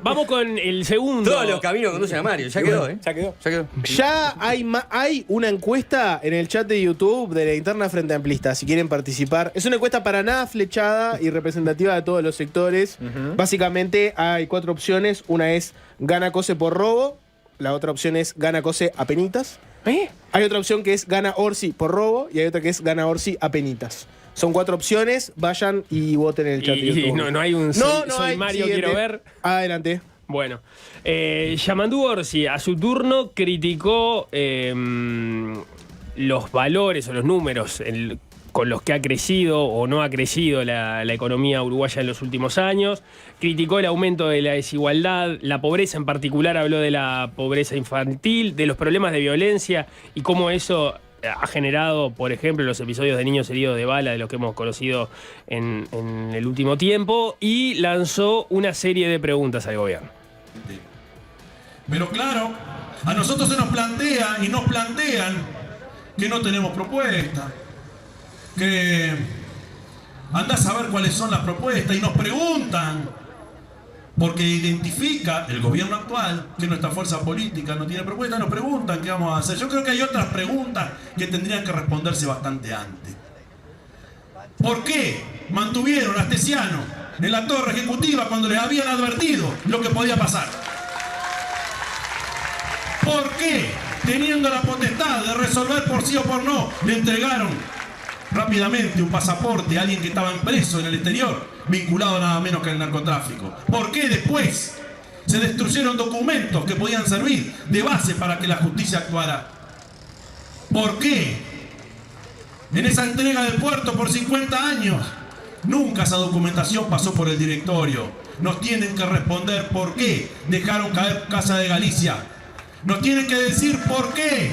Vamos con el segundo. Todos los caminos conducen a Mario. Ya quedó, ¿eh? Ya quedó. Ya quedó. Ya hay una encuesta en el chat de YouTube de la interna Frente Amplista, si quieren participar. Es una encuesta para nada flechada y representativa de todos los sectores. Básicamente hay 4 opciones. Una es gana Cose por robo. La otra opción es gana Cose a penitas. Hay otra opción que es gana Orsi por robo. Y hay otra que es gana Orsi a penitas. Son 4 opciones. Vayan y voten en el chat de Y YouTube. no hay un soy Mario, siguiente. quiero ver. Adelante. Bueno, Yamandú Orsi a su turno criticó los valores o los números con los que ha crecido o no ha crecido la economía uruguaya en los últimos años. Criticó el aumento de la desigualdad, la pobreza en particular, habló de la pobreza infantil, de los problemas de violencia y cómo eso ha generado, por ejemplo, los episodios de niños heridos de bala, de los que hemos conocido en el último tiempo, y lanzó una serie de preguntas al gobierno. Pero claro, a nosotros se nos plantea y nos plantean que no tenemos propuesta, que andás a ver cuáles son las propuestas y nos preguntan, porque identifica el gobierno actual que nuestra fuerza política no tiene propuesta, nos preguntan qué vamos a hacer. Yo creo que hay otras preguntas que tendrían que responderse bastante antes. ¿Por qué mantuvieron a Astesiano en la torre ejecutiva cuando les habían advertido lo que podía pasar? ¿Por qué, teniendo la potestad de resolver por sí o por no, le entregaron rápidamente un pasaporte a alguien que estaba preso en el exterior, vinculado nada menos que al narcotráfico? ¿Por qué después se destruyeron documentos que podían servir de base para que la justicia actuara? ¿Por qué en esa entrega del puerto por 50 años nunca esa documentación pasó por el directorio? Nos tienen que responder por qué dejaron caer Casa de Galicia. Nos tienen que decir por qué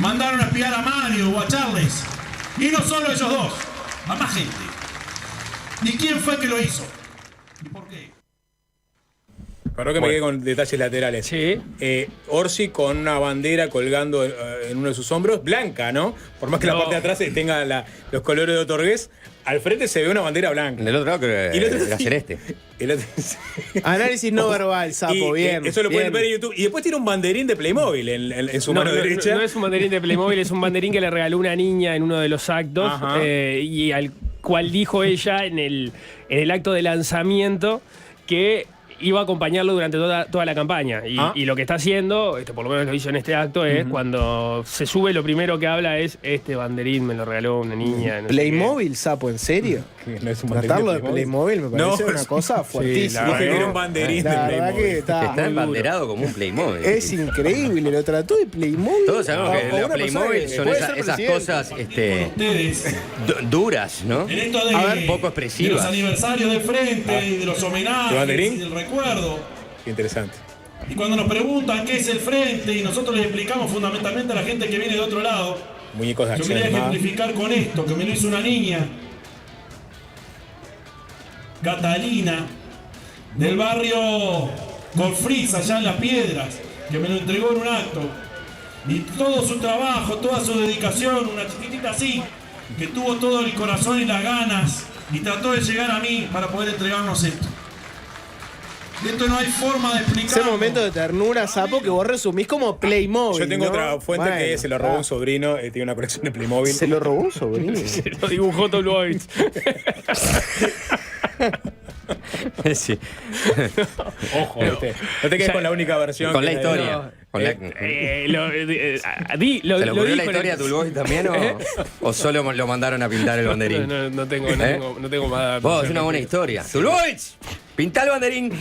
mandaron a espiar a Mario o a Charles. Y no solo ellos dos, a más gente. ¿Y quién fue que lo hizo? ¿Y por qué? Perdón que me quedé con detalles laterales. Sí. Orsi con una bandera colgando en uno de sus hombros, blanca, ¿no? Por más que la No. parte de atrás tenga los colores de Otorgués, al frente se ve una bandera blanca. En el otro lado creo Y que el otro era sí. celeste. El otro- Análisis no verbal, Sapo, Y, bien. eso lo pueden bien. ver en YouTube. Y después tiene un banderín de Playmobil en su No, mano derecha. no es un banderín de Playmobil, es un banderín que le regaló una niña en uno de los actos Ajá. y al cual dijo ella en el acto de lanzamiento que iba a acompañarlo durante toda la campaña. Y lo que está haciendo, por lo menos lo hizo en este acto, es cuando se sube, lo primero que habla es: este banderín me lo regaló una niña. no sé Playmobil, Sapo, ¿en serio? Que no es un banderín Tratarlo de Playmobil me parece una cosa fuertísima. la Dije que verdad era un banderín La de verdad Playmobil. que está, Está muy duro. embanderado como un Playmobil. Es increíble, lo trató de Playmobil. Todos sabemos que O los una persona Playmobil que son puede esas ser presidente. cosas Ustedes, duras, ¿no? en esto de, A ver, poco de expresivas. los aniversarios del frente y de los ¿Tu homenajes banderín? y del recuerdo. Qué interesante. Y cuando nos preguntan qué es el frente y nosotros les explicamos fundamentalmente a la gente que viene de otro lado, Muñecos de yo acción quería animada. ejemplificar con esto, que me lo hizo una niña, Catalina, del barrio Colfris, allá en Las Piedras, que me lo entregó en un acto. Y todo su trabajo, toda su dedicación, una chiquitita así, que tuvo todo el corazón y las ganas, y trató de llegar a mí para poder entregarnos esto. Esto no hay forma de explicarlo. Ese momento de ternura, Sapo, que vos resumís como Playmobil. Yo tengo ¿no? otra fuente Bueno, que se lo robó un sobrino, tiene una colección de Playmobil. ¿Se lo robó un sobrino? Lo dibujó Tom Waits. Sí. Ojo, ¿viste? No te quedes con la única versión. Con que la es historia. Con la- ¿Se ¿Se le ocurrió la historia a Tulboy también o solo lo mandaron a pintar el banderín? No tengo más. Vos, es una buena historia. ¡Tulboy! ¡Pintá el banderín!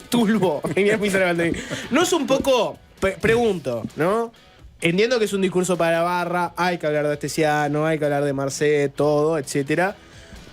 Tulbo. Venía a pintar el banderín. No es un poco. Pregunto, ¿no? Entiendo que es un discurso para la barra, hay que hablar de Astesiano, hay que hablar de Marcet, todo, etcétera.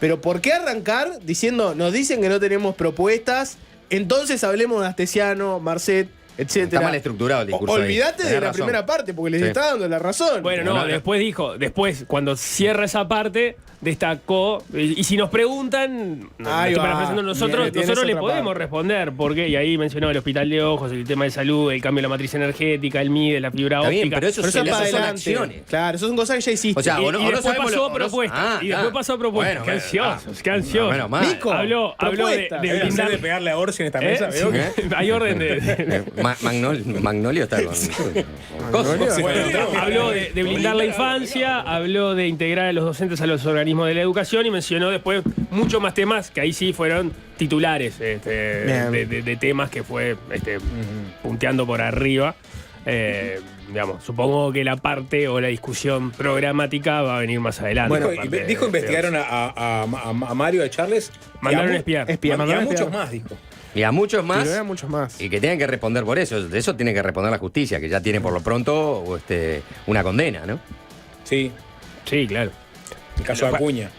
Pero ¿por qué arrancar diciendo, nos dicen que no tenemos propuestas, entonces hablemos de Astesiano, Marcet, etcétera? Está mal estructurado el discurso. Olvídate ahí. de Tenés la razón. primera parte, porque les Sí. está dando la razón. Bueno, no, después, cuando cierra esa parte, destacó, y si nos preguntan, Ahí va. parafraseando nosotros Tienes le otra podemos parte. responder, porque, y ahí mencionó el hospital de ojos, el tema de salud, el cambio de la matriz energética, el MIDE, la fibra Está óptica. bien, pero eso Pero eso es para son adelante. acciones. Claro, eso son cosas que ya hiciste. O sea, Y, o no y después sabemos pasó lo- a propuestas. Y después pasó a propuestas. Qué ansiosos, qué ansiosos. Bueno, mal. Nico, Habló de propuestas. Hay que blindar. hacer de pegarle a Orsi en esta ¿Eh? mesa. Veo que- Hay orden de Magnolio está con cosas. Bueno, habló de blindar la infancia, habló de integrar a los docentes a los organismos de la educación y mencionó después muchos más temas que ahí sí fueron titulares de temas que fue punteando por arriba. Digamos, supongo que la parte o la discusión programática va a venir más adelante. Bueno, por parte dijo de investigaron a Mario, a Charles. Mandaron y a espiar. Y a mandaron a muchos espiar. más, dijo. Y a muchos Pero más. eran muchos más. Y que tengan que responder por eso. De eso tiene que responder la justicia, que ya tiene por lo pronto una condena, ¿no? Sí, Sí, claro. el caso de Acuña,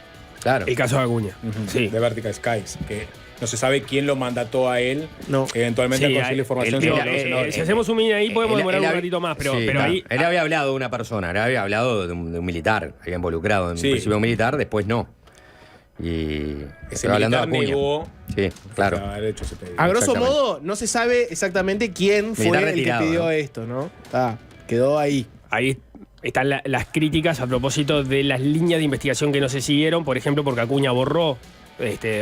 Claro. El caso de Acuña. Sí. de Vertical Skies, que no se sabe quién lo mandató a él. No. Eventualmente Sí, a conseguir información digo, sobre los senadores. si hacemos un mini ahí podemos Él- demorar él un hab- ratito más, pero Sí, pero claro. ahí Él había hablado de una persona, él había hablado de un militar, había involucrado en Sí. un principio militar, después no. Y Ese estaba hablando de militar Acuña. negó Sí, claro. haber hecho ese pedido. A grosso Exactamente. modo, no se sabe exactamente quién fue Militar el que retirado, pidió ¿no? esto, ¿no? Quedó ahí. ahí están las críticas a propósito de las líneas de investigación que no se siguieron, por ejemplo, porque Acuña borró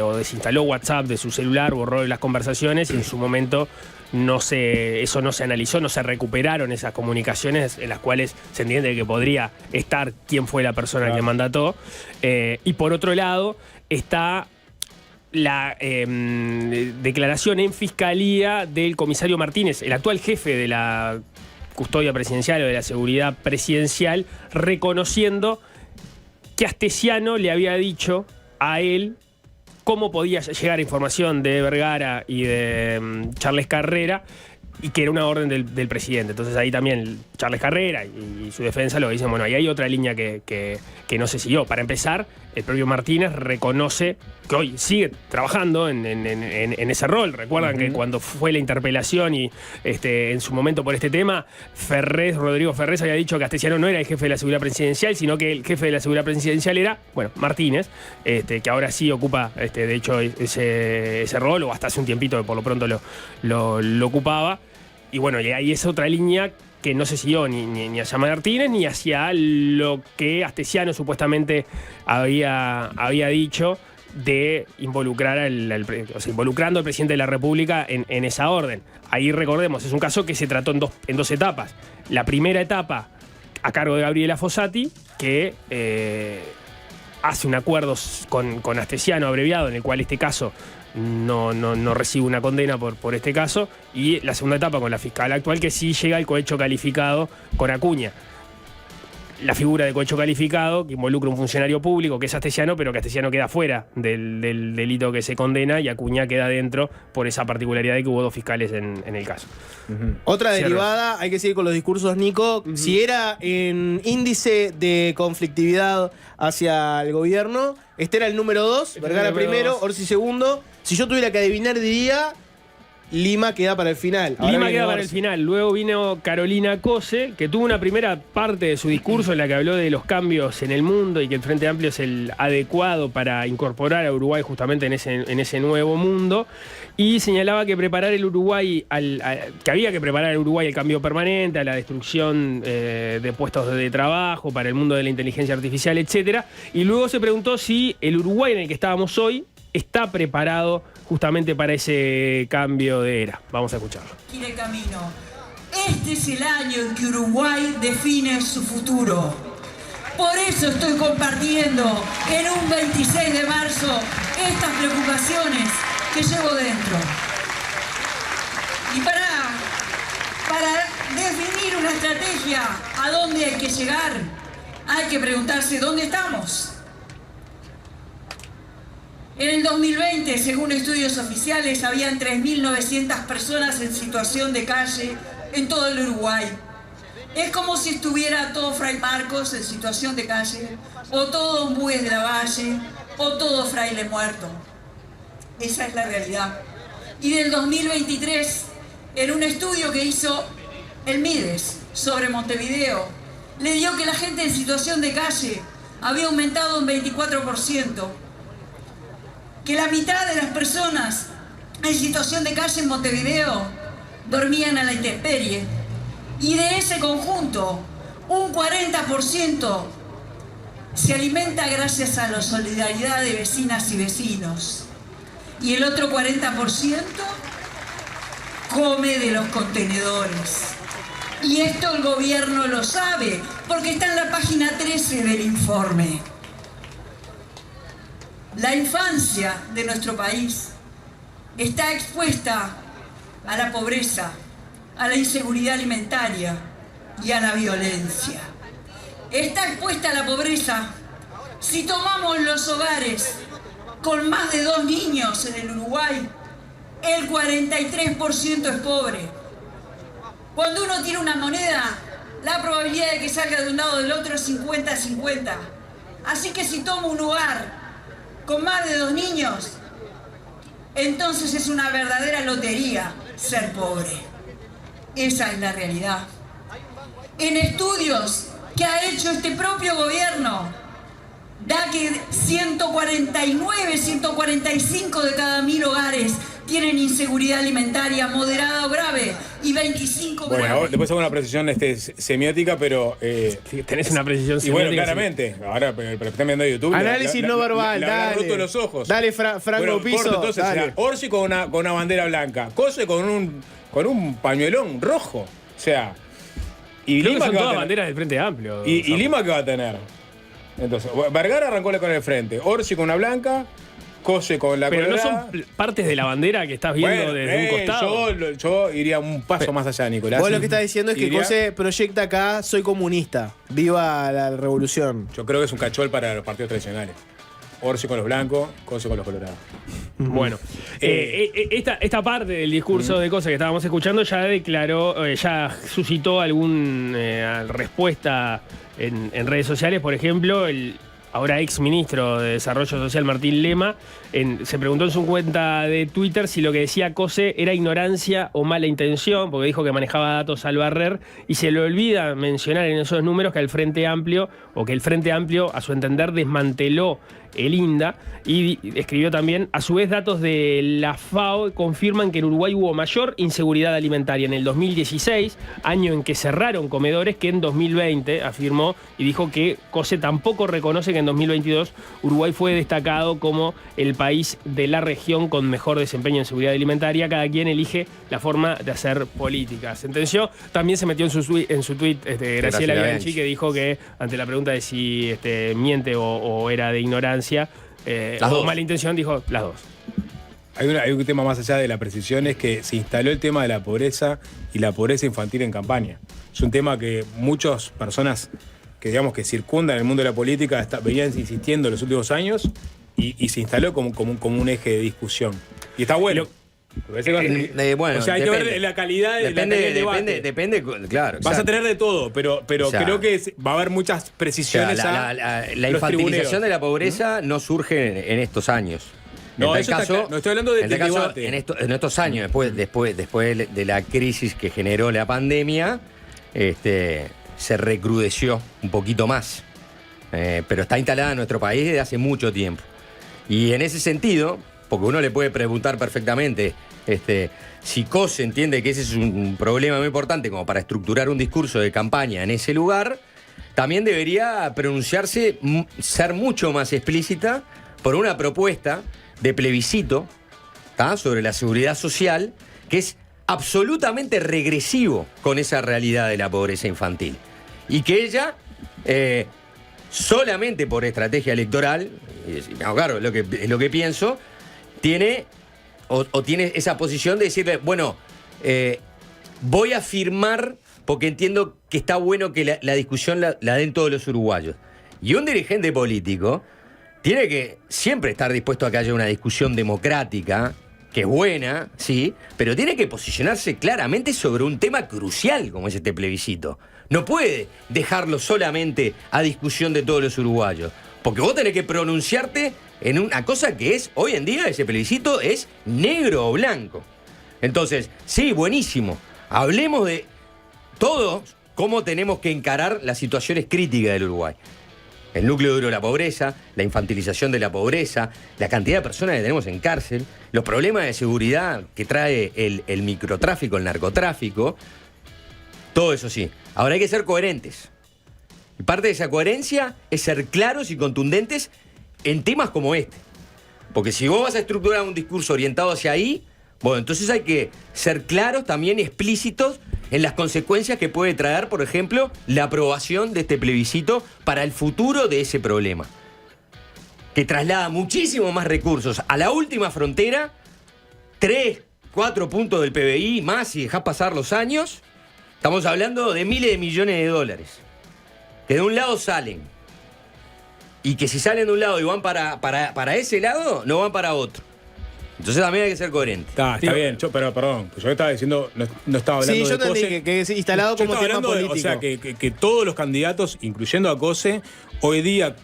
o desinstaló WhatsApp de su celular, borró las conversaciones y en su momento eso no se analizó, no se recuperaron esas comunicaciones en las cuales se entiende que podría estar quién fue la persona que mandató. Y por otro lado está la declaración en fiscalía del comisario Martínez, el actual jefe de la custodia presidencial o de la seguridad presidencial, reconociendo que Astesiano le había dicho a él cómo podía llegar información de Vergara y de Charles Carrera y que era una orden del presidente. Entonces ahí también Charles Carrera y su defensa lo dicen, bueno, ahí hay otra línea que no se siguió. Para empezar, el propio Martínez reconoce que hoy sigue trabajando en ese rol. Recuerdan que cuando fue la interpelación y en su momento por este tema, Rodrigo Ferrés había dicho que Astesiano no era el jefe de la seguridad presidencial, sino que el jefe de la seguridad presidencial era, bueno, Martínez, que ahora sí ocupa, de hecho, ese rol, o hasta hace un tiempito que por lo pronto lo ocupaba. Y bueno, y ahí es otra línea que no se siguió ni hacia Martínez ni hacia lo que Astesiano supuestamente había dicho de involucrar involucrando al presidente de la República en esa orden. Ahí recordemos, es un caso que se trató en dos etapas. La primera etapa a cargo de Gabriela Fossati, que hace un acuerdo con Astesiano abreviado, en el cual este caso no recibe una condena por este caso, y la segunda etapa con la fiscal actual, que sí llega al cohecho calificado con Acuña. La figura de cohecho calificado, que involucra un funcionario público, que es Astesiano, pero que Astesiano queda fuera del delito que se condena y Acuña queda dentro por esa particularidad de que hubo dos fiscales en el caso. Otra Cierro. derivada, hay que seguir con los discursos, Nico. Si era en índice de conflictividad hacia el gobierno, este era el número 2, Vergara número primero, dos. Orsi segundo. Si yo tuviera que adivinar, diría Lima queda para el final. Ahora Lima viene queda para el Orsi. final. Luego vino Carolina Cose, que tuvo una primera parte de su discurso en la que habló de los cambios en el mundo y que el Frente Amplio es el adecuado para incorporar a Uruguay justamente en ese nuevo mundo. Y señalaba que preparar el Uruguay que había que preparar el Uruguay al cambio permanente, a la destrucción de puestos de trabajo, para el mundo de la inteligencia artificial, etc. Y luego se preguntó si el Uruguay en el que estábamos hoy está preparado justamente para ese cambio de era. Vamos a escucharlo. El camino. Este es el año en que Uruguay define su futuro. Por eso estoy compartiendo en un 26 de marzo estas preocupaciones que llevo dentro. Y para definir una estrategia a dónde hay que llegar, hay que preguntarse dónde estamos. En el 2020, según estudios oficiales, habían 3.900 personas en situación de calle en todo el Uruguay. Es como si estuviera todo Fray Marcos en situación de calle, o todo Don Bues de la Valle, o todo fraile muerto. Esa es la realidad. Y del 2023, en un estudio que hizo el Mides sobre Montevideo, le dio que la gente en situación de calle había aumentado un 24%, que la mitad de las personas en situación de calle en Montevideo dormían a la intemperie, y de ese conjunto, un 40% se alimenta gracias a la solidaridad de vecinas y vecinos, y el otro 40% come de los contenedores. Y esto el gobierno lo sabe, porque está en la página 13 del informe. La infancia de nuestro país está expuesta a la pobreza, a la inseguridad alimentaria y a la violencia. Está expuesta a la pobreza si tomamos los hogares con más de 2 niños en el Uruguay, el 43% es pobre. Cuando uno tiene una moneda, la probabilidad de que salga de un lado o del otro es 50-50. Así que si tomo un hogar con más de 2 niños, entonces es una verdadera lotería ser pobre. Esa es la realidad. En estudios que ha hecho este propio gobierno, da que 149, 145 de cada 1000 hogares tienen inseguridad alimentaria moderada o grave y 25 Bueno, graves. después hago una precisión semiótica, pero... Sí, tenés una precisión y bueno, semiótica, claramente, ahora pero están viendo YouTube. Análisis no verbal, le habrá dale. roto los ojos. Dale, Franco Bueno, Piso. corto, entonces dale. era Orsi con una bandera blanca, Cose con un pañuelón rojo. O sea, ¿y Creo que Lima son qué va a todas tener? banderas del Frente Amplio. ¿Y Samu. Lima qué va a tener? Entonces, Vergara arrancóle con el frente, Orsi con una blanca, Cose con la Pero no colorada. son partes de la bandera que estás viendo Bueno, desde un costado. yo iría un paso más allá, Nicolás. Vos lo que estás diciendo es que Iría- Cose proyecta acá, soy comunista, viva la revolución. Yo creo que es un cachol para los partidos tradicionales. Orsi con los blancos, Cose con los colorados. Bueno, esta parte del discurso de cosas que estábamos escuchando ya declaró, ya suscitó alguna respuesta en redes sociales. Por ejemplo, el ahora ex ministro de Desarrollo Social Martín Lema se preguntó en su cuenta de Twitter si lo que decía Cose era ignorancia o mala intención, porque dijo que manejaba datos al barrer, y se le olvida mencionar en esos números que el Frente Amplio, a su entender, desmanteló el INDA, y escribió también: a su vez, datos de la FAO confirman que en Uruguay hubo mayor inseguridad alimentaria en el 2016, año en que cerraron comedores, que en 2020, afirmó, y dijo que Cose tampoco reconoce que en 2022 Uruguay fue destacado como el país de la región con mejor desempeño en seguridad alimentaria. Cada quien elige la forma de hacer política. Sentenció. También se metió en su tweet Graciela Bianchi, que dijo que ante la pregunta de si miente o era de ignorancia Las o dos. mala intención, dijo las dos. Hay un tema más allá de la precisión, es que se instaló el tema de la pobreza y la pobreza infantil en campaña. Es un tema que muchas personas que digamos que circundan el mundo de la política venían insistiendo en los últimos años y se instaló como un eje de discusión. Y está bueno. Bueno, o sea, hay que ver la calidad del debate. Depende, claro. Vas exacto. a tener de todo, pero O sea, creo que va a haber muchas O sea, precisiones la los infantilización tribuneros. de la pobreza no surge en estos años. No, en eso tal está caso, claro. No estoy hablando del tal caso, debate. en estos años, después de la crisis que generó la pandemia, se recrudeció un poquito más. Pero está instalada en nuestro país desde hace mucho tiempo. Y en ese sentido, porque uno le puede preguntar perfectamente si Cose entiende que ese es un problema muy importante como para estructurar un discurso de campaña en ese lugar, también debería pronunciarse, ser mucho más explícita por una propuesta de plebiscito, ¿tá?, sobre la seguridad social, que es absolutamente regresivo con esa realidad de la pobreza infantil. Y que ella, solamente por estrategia electoral, claro, es lo que pienso, tiene esa posición de decirle, bueno, voy a firmar porque entiendo que está bueno que la discusión la den todos los uruguayos. Y un dirigente político tiene que siempre estar dispuesto a que haya una discusión democrática, que es buena, sí, pero tiene que posicionarse claramente sobre un tema crucial como es este plebiscito. No puede dejarlo solamente a discusión de todos los uruguayos, porque vos tenés que pronunciarte en una cosa que es, hoy en día, ese plebiscito es negro o blanco. Entonces, sí, buenísimo. Hablemos de todos cómo tenemos que encarar las situaciones críticas del Uruguay. El núcleo duro de la pobreza, la infantilización de la pobreza, la cantidad de personas que tenemos en cárcel, los problemas de seguridad que trae el microtráfico, el narcotráfico, todo eso sí. Ahora hay que ser coherentes. Y parte de esa coherencia es ser claros y contundentes en temas como este. Porque si vos vas a estructurar un discurso orientado hacia ahí, bueno, entonces hay que ser claros también y explícitos en las consecuencias que puede traer, por ejemplo, la aprobación de este plebiscito para el futuro de ese problema. Que traslada muchísimo más recursos a la última frontera, 3, 4 puntos del PBI más si dejás pasar los años. Estamos hablando de miles de millones de dólares. Que de un lado salen. Y que si salen de un lado y van para ese lado, no van para otro. Entonces también hay que ser coherente. Está bien, pero perdón, yo estaba diciendo, no estaba hablando Sí, yo de entendí COSE. que es instalado Yo como estaba tema hablando político. o sea, que todos los candidatos, incluyendo a COSE, hoy día,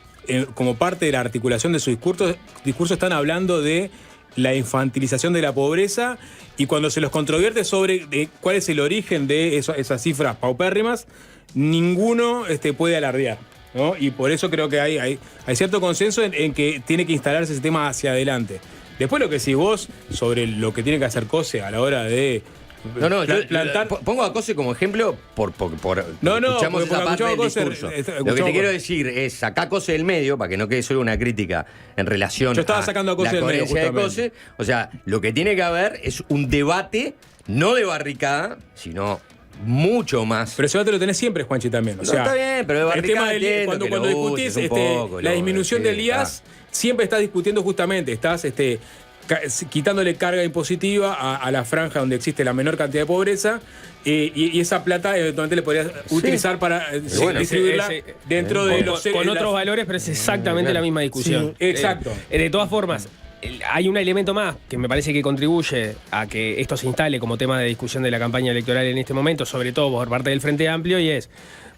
como parte de la articulación de su discurso están hablando de la infantilización de la pobreza, y cuando se los controvierte sobre cuál es el origen de esas cifras paupérrimas, ninguno puede alardear, ¿no? Y por eso creo que hay cierto consenso en que tiene que instalarse ese tema hacia adelante. Después lo que decís vos sobre lo que tiene que hacer COSE a la hora de Yo plantar... pongo a COSE como ejemplo por No, escuchamos porque esa parte del escuchamos a COSE, discurso. Lo que escuchamos te quiero a- decir es sacar COSE del medio para que no quede solo una crítica en relación Yo estaba sacando a COSE la del medio, coherencia de justamente. COSE. O sea, lo que tiene que haber es un debate no de barricada, sino mucho más. Pero ese debate lo tenés siempre, Juanchi, también. O No, sea, está bien, pero de el barricada tema del entiendo cuando que lo discutís uses un poco, la disminución sí, del IAS, siempre estás discutiendo justamente, estás quitándole carga impositiva a la franja donde existe la menor cantidad de pobreza, y esa plata eventualmente le podrías utilizar para bueno. distribuirla dentro de los... con otros valores, pero es exactamente la misma discusión. Sí, exacto. De todas formas, hay un elemento más que me parece que contribuye a que esto se instale como tema de discusión de la campaña electoral en este momento, sobre todo por parte del Frente Amplio, y es,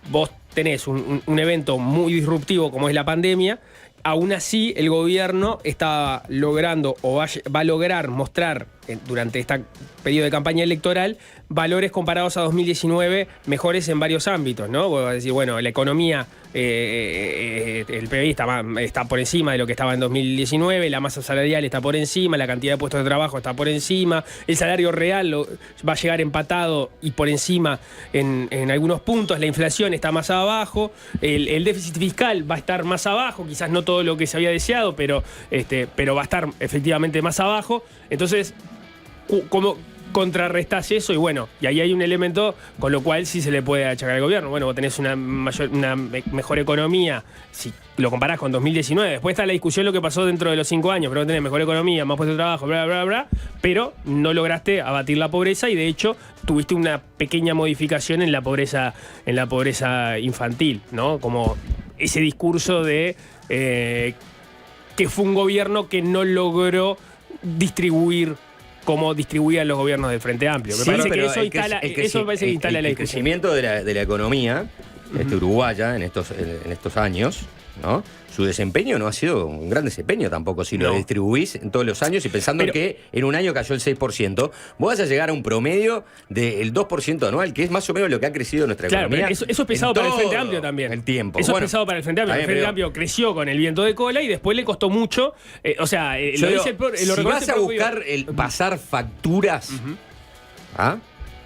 vos tenés un evento muy disruptivo como es la pandemia. Aún así, el gobierno está logrando o va a lograr mostrar durante este periodo de campaña electoral valores comparados a 2019 mejores en varios ámbitos, ¿no? Vos vas a decir, bueno, la economía, el PBI está por encima de lo que estaba en 2019, la masa salarial está por encima, la cantidad de puestos de trabajo está por encima, el salario real va a llegar empatado y por encima en algunos puntos, la inflación está más abajo, el déficit fiscal va a estar más abajo, quizás no todo lo que se había deseado, pero va a estar efectivamente más abajo. Entonces, ¿cómo contrarrestás eso? Y bueno, y ahí hay un elemento con lo cual sí se le puede achacar al gobierno. Bueno, vos tenés una mejor economía, si lo comparás con 2019. Después está la discusión lo que pasó dentro de los 5 años, pero vos tenés mejor economía, más puestos de trabajo, bla, bla, bla, pero no lograste abatir la pobreza y de hecho tuviste una pequeña modificación en la pobreza infantil, ¿no? Como ese discurso de que fue un gobierno que no logró distribuir como distribuían los gobiernos del Frente Amplio. Me parece que eso instala la discusión. El crecimiento de la economía uruguaya en estos años, ¿no? Su desempeño no ha sido un gran desempeño tampoco. Si lo distribuís en todos los años y pensando que en un año cayó el 6%, vos vas a llegar a un promedio del 2% anual, que es más o menos lo que ha crecido nuestra economía. Eso es pesado para el Frente Amplio también. El tiempo. Eso es pesado para el Frente Amplio. El Frente Amplio creció con el viento de cola y después le costó mucho. Si vas a buscar el pasar facturas, ¿ah?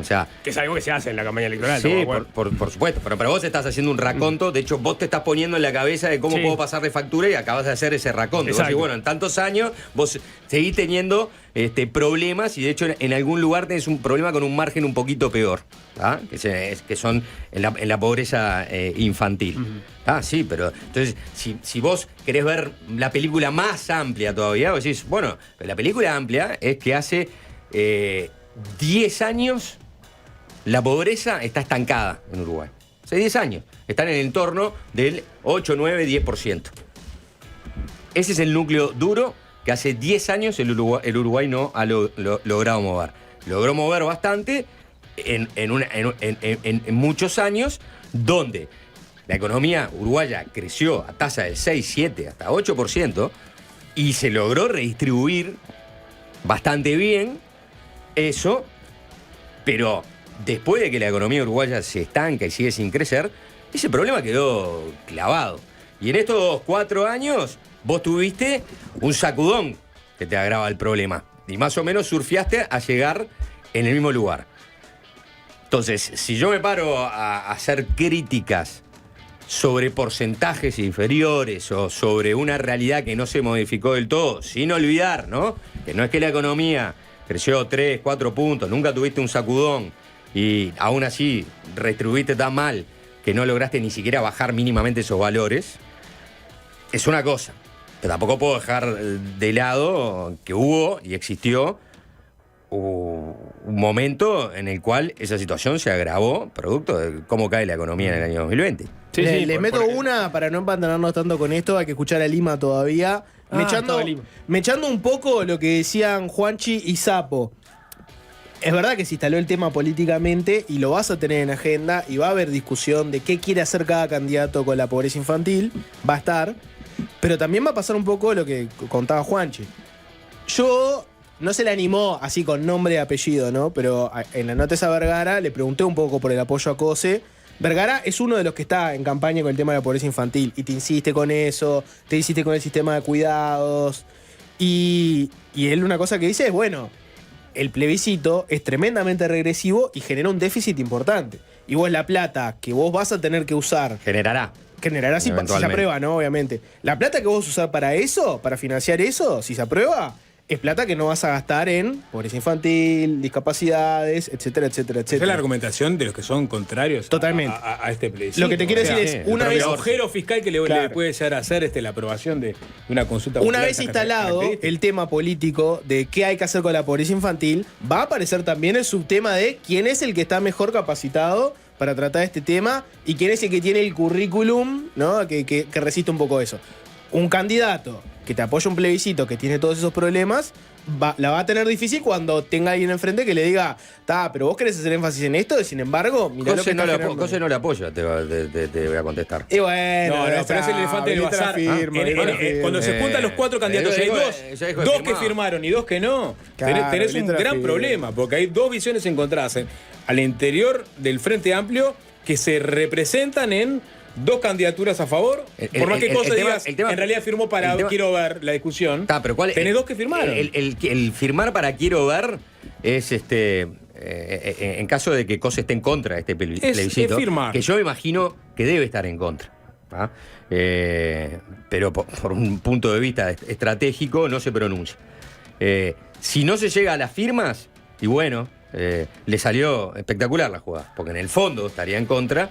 O sea, que es algo que se hace en la campaña electoral. Sí, por supuesto. Pero vos estás haciendo un raconto. De hecho, vos te estás poniendo en la cabeza de cómo puedo pasar de factura y acabas de hacer ese raconto. Vos decís, bueno, en tantos años vos seguís teniendo problemas y de hecho en algún lugar tenés un problema con un margen un poquito peor, ¿ah? Que son en la pobreza infantil. Sí, pero entonces si vos querés ver la película más amplia todavía, vos decís, bueno, la película amplia es que hace 10 años la pobreza está estancada en Uruguay. Hace 10 años. Están en el entorno del 8, 9, 10%. Ese es el núcleo duro que hace 10 años el Uruguay no ha logrado mover. Logró mover bastante en muchos años donde la economía uruguaya creció a tasa del 6, 7, hasta 8%, Y se logró redistribuir bastante bien eso, pero después de que la economía uruguaya se estanca y sigue sin crecer, ese problema quedó clavado. Y en estos 4 años vos tuviste un sacudón que te agrava el problema. Y más o menos surfeaste a llegar en el mismo lugar. Entonces, si yo me paro a hacer críticas sobre porcentajes inferiores o sobre una realidad que no se modificó del todo, sin olvidar, ¿no? Que no es que la economía creció 3, 4 puntos, nunca tuviste un sacudón y aún así redistribuiste tan mal que no lograste ni siquiera bajar mínimamente esos valores, es una cosa. Pero tampoco puedo dejar de lado que hubo y existió un momento en el cual esa situación se agravó producto de cómo cae la economía en el año 2020. Sí, Les meto una para no empantanarnos tanto con esto, hay que escuchar a Lima todavía. Mechando un poco lo que decían Juanchi y Sapo. Es verdad que se instaló el tema políticamente y lo vas a tener en agenda y va a haber discusión de qué quiere hacer cada candidato con la pobreza infantil. Va a estar. Pero también va a pasar un poco lo que contaba Juanchi. Yo no se le animó así con nombre y apellido, ¿no? Pero en la nota esa Vergara le pregunté un poco por el apoyo a COSE. Vergara es uno de los que está en campaña con el tema de la pobreza infantil y te insiste con eso, te insiste con el sistema de cuidados. Y él una cosa que dice es, bueno, el plebiscito es tremendamente regresivo y genera un déficit importante. Y vos la plata que vos vas a tener que usar... Generará si se aprueba, ¿no? Obviamente. La plata que vos usar para eso, para financiar eso, si se aprueba, es plata que no vas a gastar en pobreza infantil, discapacidades, etcétera, etcétera, etcétera. Esa es la argumentación de los que son contrarios totalmente a este plebiscito. Lo que te quiero decir es, una vez... El agujero fiscal que le puede llegar a hacer la aprobación de una consulta popular. Una vez instalado el tema político de qué hay que hacer con la pobreza infantil, va a aparecer también el subtema de quién es el que está mejor capacitado para tratar este tema y quién es el que tiene el currículum, ¿no? que resiste un poco eso. Un candidato que te apoya un plebiscito que tiene todos esos problemas, la va a tener difícil cuando tenga alguien enfrente que le diga, pero vos querés hacer énfasis en esto, sin embargo, mirá lo que José no le apoya, te voy a contestar. Y bueno, pero es el elefante del bazar. Cuando se juntan los 4 candidatos y hay dos que firmaron y 2 que no, tenés un gran problema, porque hay 2 visiones encontradas al interior del Frente Amplio que se representan en 2 candidaturas a favor. Por más que cosa digas, en realidad firmó para quiero ver la discusión. Pero ¿cuál? Tenés 2 que firmaron. El firmar para quiero ver es en caso de que COSE esté en contra de este plebiscito, que yo me imagino que debe estar en contra. Pero por un punto de vista estratégico no se pronuncia. Si no se llega a las firmas, y bueno, le salió espectacular la jugada, porque en el fondo estaría en contra.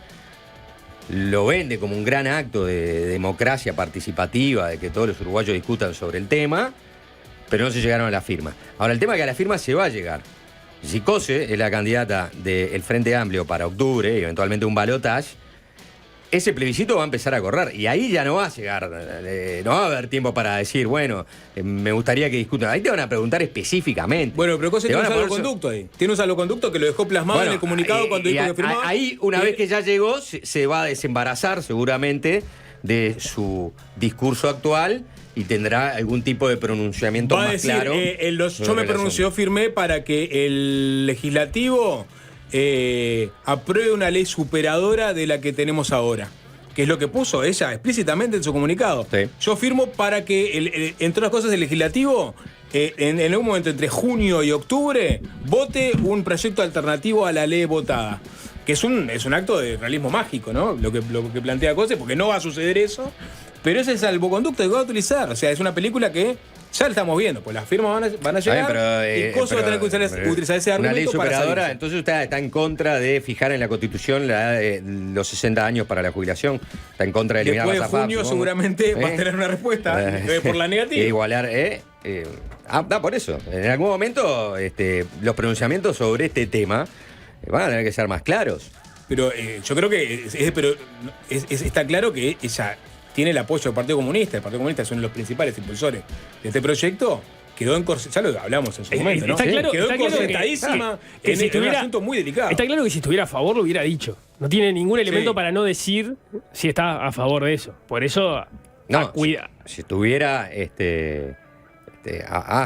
Lo vende como un gran acto de democracia participativa, de que todos los uruguayos discutan sobre el tema, pero no se llegaron a la firma. Ahora, el tema es que a la firma se va a llegar. Si COSE es la candidata del Frente Amplio para octubre y eventualmente un balotaje, ese plebiscito va a empezar a correr y ahí ya no va a llegar, no va a haber tiempo para decir, bueno, me gustaría que discutan. Ahí te van a preguntar específicamente. Bueno, pero COSE tiene un salvoconducto ahí. Tiene un salvoconducto que lo dejó plasmado en el comunicado cuando dijo que firmaba. Ahí, una vez que ya llegó, se va a desembarazar seguramente de su discurso actual y tendrá algún tipo de pronunciamiento va más a decir, claro. Yo me pronunció firme para que el legislativo apruebe una ley superadora de la que tenemos ahora, que es lo que puso ella explícitamente en su comunicado. Sí. Yo firmo para que, entre otras cosas, el legislativo en algún momento entre junio y octubre vote un proyecto alternativo a la ley votada, que es un acto de realismo mágico, ¿no? Lo que plantea COSE, porque no va a suceder eso, pero ese es el salvoconducto que va a utilizar. O sea, es una película que ya lo estamos viendo, pues las firmas van a llegar y COSE va a tener que utilizar ese argumento. Una ley superadora, para entonces usted está en contra de fijar en la Constitución los 60 años para la jubilación. Está en contra de eliminar después las de AFAP, junio seguramente va a tener una respuesta por la negativa. Igualar, por eso. En algún momento los pronunciamientos sobre este tema van a tener que ser más claros. Pero yo creo que está claro que ella tiene el apoyo del Partido Comunista. El Partido Comunista es uno de los principales impulsores de este proyecto. Quedó ya lo hablamos en su momento, ¿no? Quedó encorsetadísima en un asunto muy delicado. Está claro que si estuviera a favor lo hubiera dicho. No tiene ningún elemento para no decir si está a favor de eso. Por eso No, si tuviera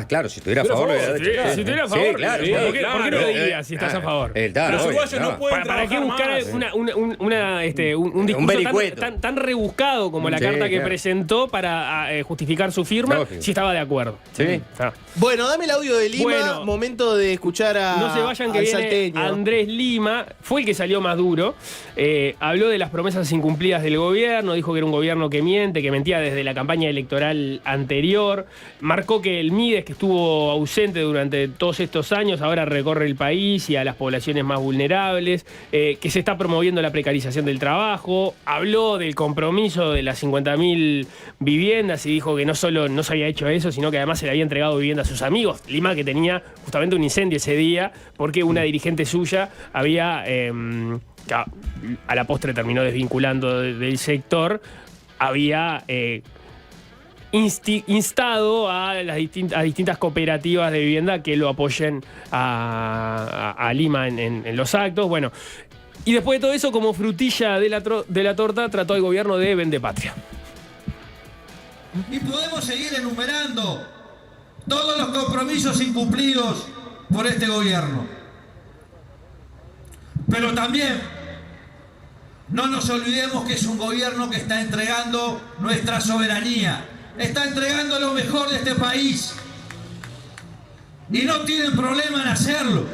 claro, si estuviera a favor. Si estuviera a favor, sí, claro, ¿por qué claro, no lo dirías si estás a favor? Los uruguayos no pueden ¿Para qué trabajar buscar más? un discurso tan rebuscado como la Sí, carta que claro. presentó para justificar su firma Lógico. si estaba de acuerdo? Sí. Bueno, dame el audio de Lima. Bueno. Momento de escuchar a No se vayan que al viene salteño. Andrés Lima, fue el que salió más duro. Habló de las promesas incumplidas del gobierno, dijo que era un gobierno que miente, que mentía desde la campaña electoral anterior. Marcó que el Mides, que estuvo ausente durante todos estos años, ahora recorre el país y a las poblaciones más vulnerables, que se está promoviendo la precarización del trabajo. Habló del compromiso de las 50.000 viviendas y dijo que no solo no se había hecho eso, sino que además se le había entregado vivienda a sus amigos. Lima, que tenía justamente un incendio ese día porque una dirigente suya había, que a la postre terminó desvinculando del sector, había instado a las distintas cooperativas de vivienda que lo apoyen a Lima en los actos. Bueno, y después de todo eso, como frutilla de la torta, trató al gobierno de vendepatria. Y podemos seguir enumerando todos los compromisos incumplidos por este gobierno. Pero también no nos olvidemos que es un gobierno que está entregando nuestra soberanía, está entregando lo mejor de este país y no tienen problema en hacerlo.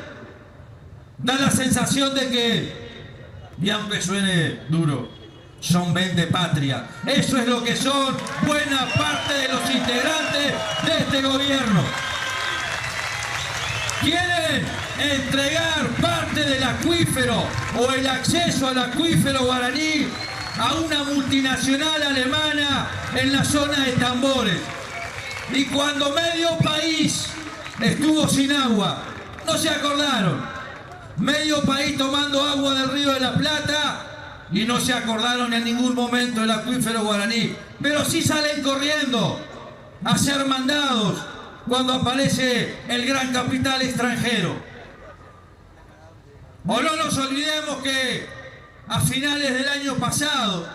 Da la sensación de que, y aunque suene duro, son vendepatria. Eso es lo que son buena parte de los integrantes de este gobierno. Quieren entregar parte del acuífero o el acceso al acuífero guaraní a una multinacional alemana en la zona de Tambores. Y cuando medio país estuvo sin agua, no se acordaron. Medio país tomando agua del Río de la Plata y no se acordaron en ningún momento del acuífero guaraní. Pero sí salen corriendo a ser mandados cuando aparece el gran capital extranjero. O no nos olvidemos que a finales del año pasado,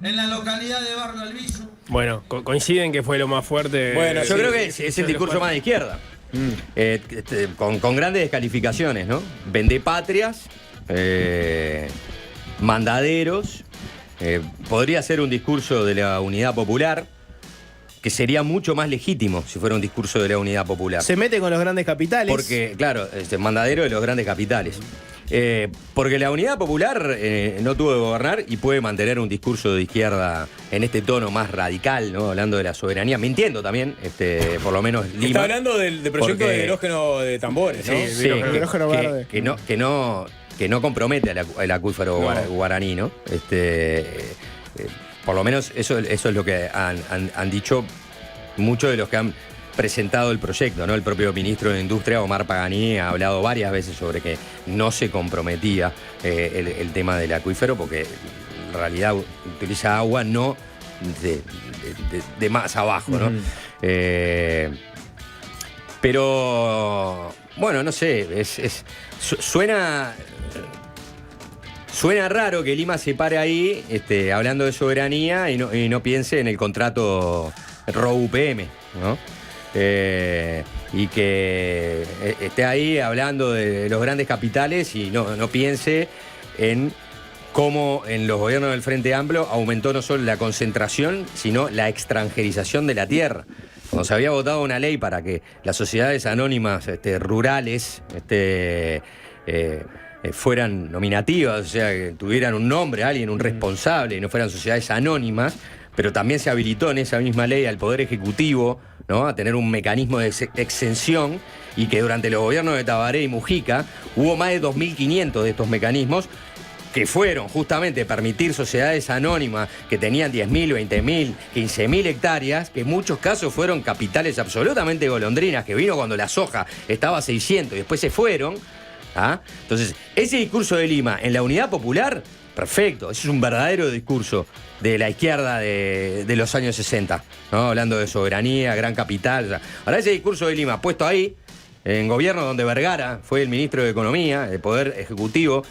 en la localidad de Barrio Albizu. Bueno, coinciden que fue lo más fuerte. Bueno, yo creo que es el discurso más de izquierda. Con grandes descalificaciones, ¿no? Vendepatrias, mandaderos. Podría ser un discurso de la unidad popular, que sería mucho más legítimo si fuera un discurso de la unidad popular. Se mete con los grandes capitales. Porque, claro, mandadero de los grandes capitales. Porque la unidad popular no tuvo que gobernar y puede mantener un discurso de izquierda en este tono más radical, ¿no? Hablando de la soberanía, mintiendo también, por lo menos Lima. Está hablando del proyecto de hidrógeno de Tambores, ¿no? Sí, hidrógeno verde. Que no compromete el acuífero guaraní, ¿no? Por lo menos eso es lo que han dicho muchos de los que han presentado el proyecto, ¿no? El propio ministro de Industria, Omar Paganí, ha hablado varias veces sobre que no se comprometía el tema del acuífero porque en realidad utiliza agua no de más abajo, ¿no? Pero, bueno, no sé, Suena raro que Lima se pare ahí hablando de soberanía y no piense en el contrato ROU-UPM, ¿no? Y que esté ahí hablando de los grandes capitales y no piense en cómo en los gobiernos del Frente Amplio aumentó no solo la concentración, sino la extranjerización de la tierra. Cuando se había votado una ley para que las sociedades anónimas rurales fueran nominativas, o sea, que tuvieran un nombre, alguien, un responsable, y no fueran sociedades anónimas, pero también se habilitó en esa misma ley al Poder Ejecutivo, ¿no? A tener un mecanismo de exención, y que durante los gobiernos de Tabaré y Mujica hubo más de 2.500 de estos mecanismos que fueron justamente permitir sociedades anónimas que tenían 10.000, 20.000, 15.000 hectáreas, que en muchos casos fueron capitales absolutamente golondrinas, que vino cuando la soja estaba a 600 y después se fueron. ¿Ah? Entonces, ese discurso de Lima en la unidad popular, perfecto, ese es un verdadero discurso de la izquierda de los años 60, ¿no? Hablando de soberanía, gran capital. O sea, ahora ese discurso de Lima puesto ahí, en gobierno donde Vergara fue el ministro de Economía, el Poder Ejecutivo,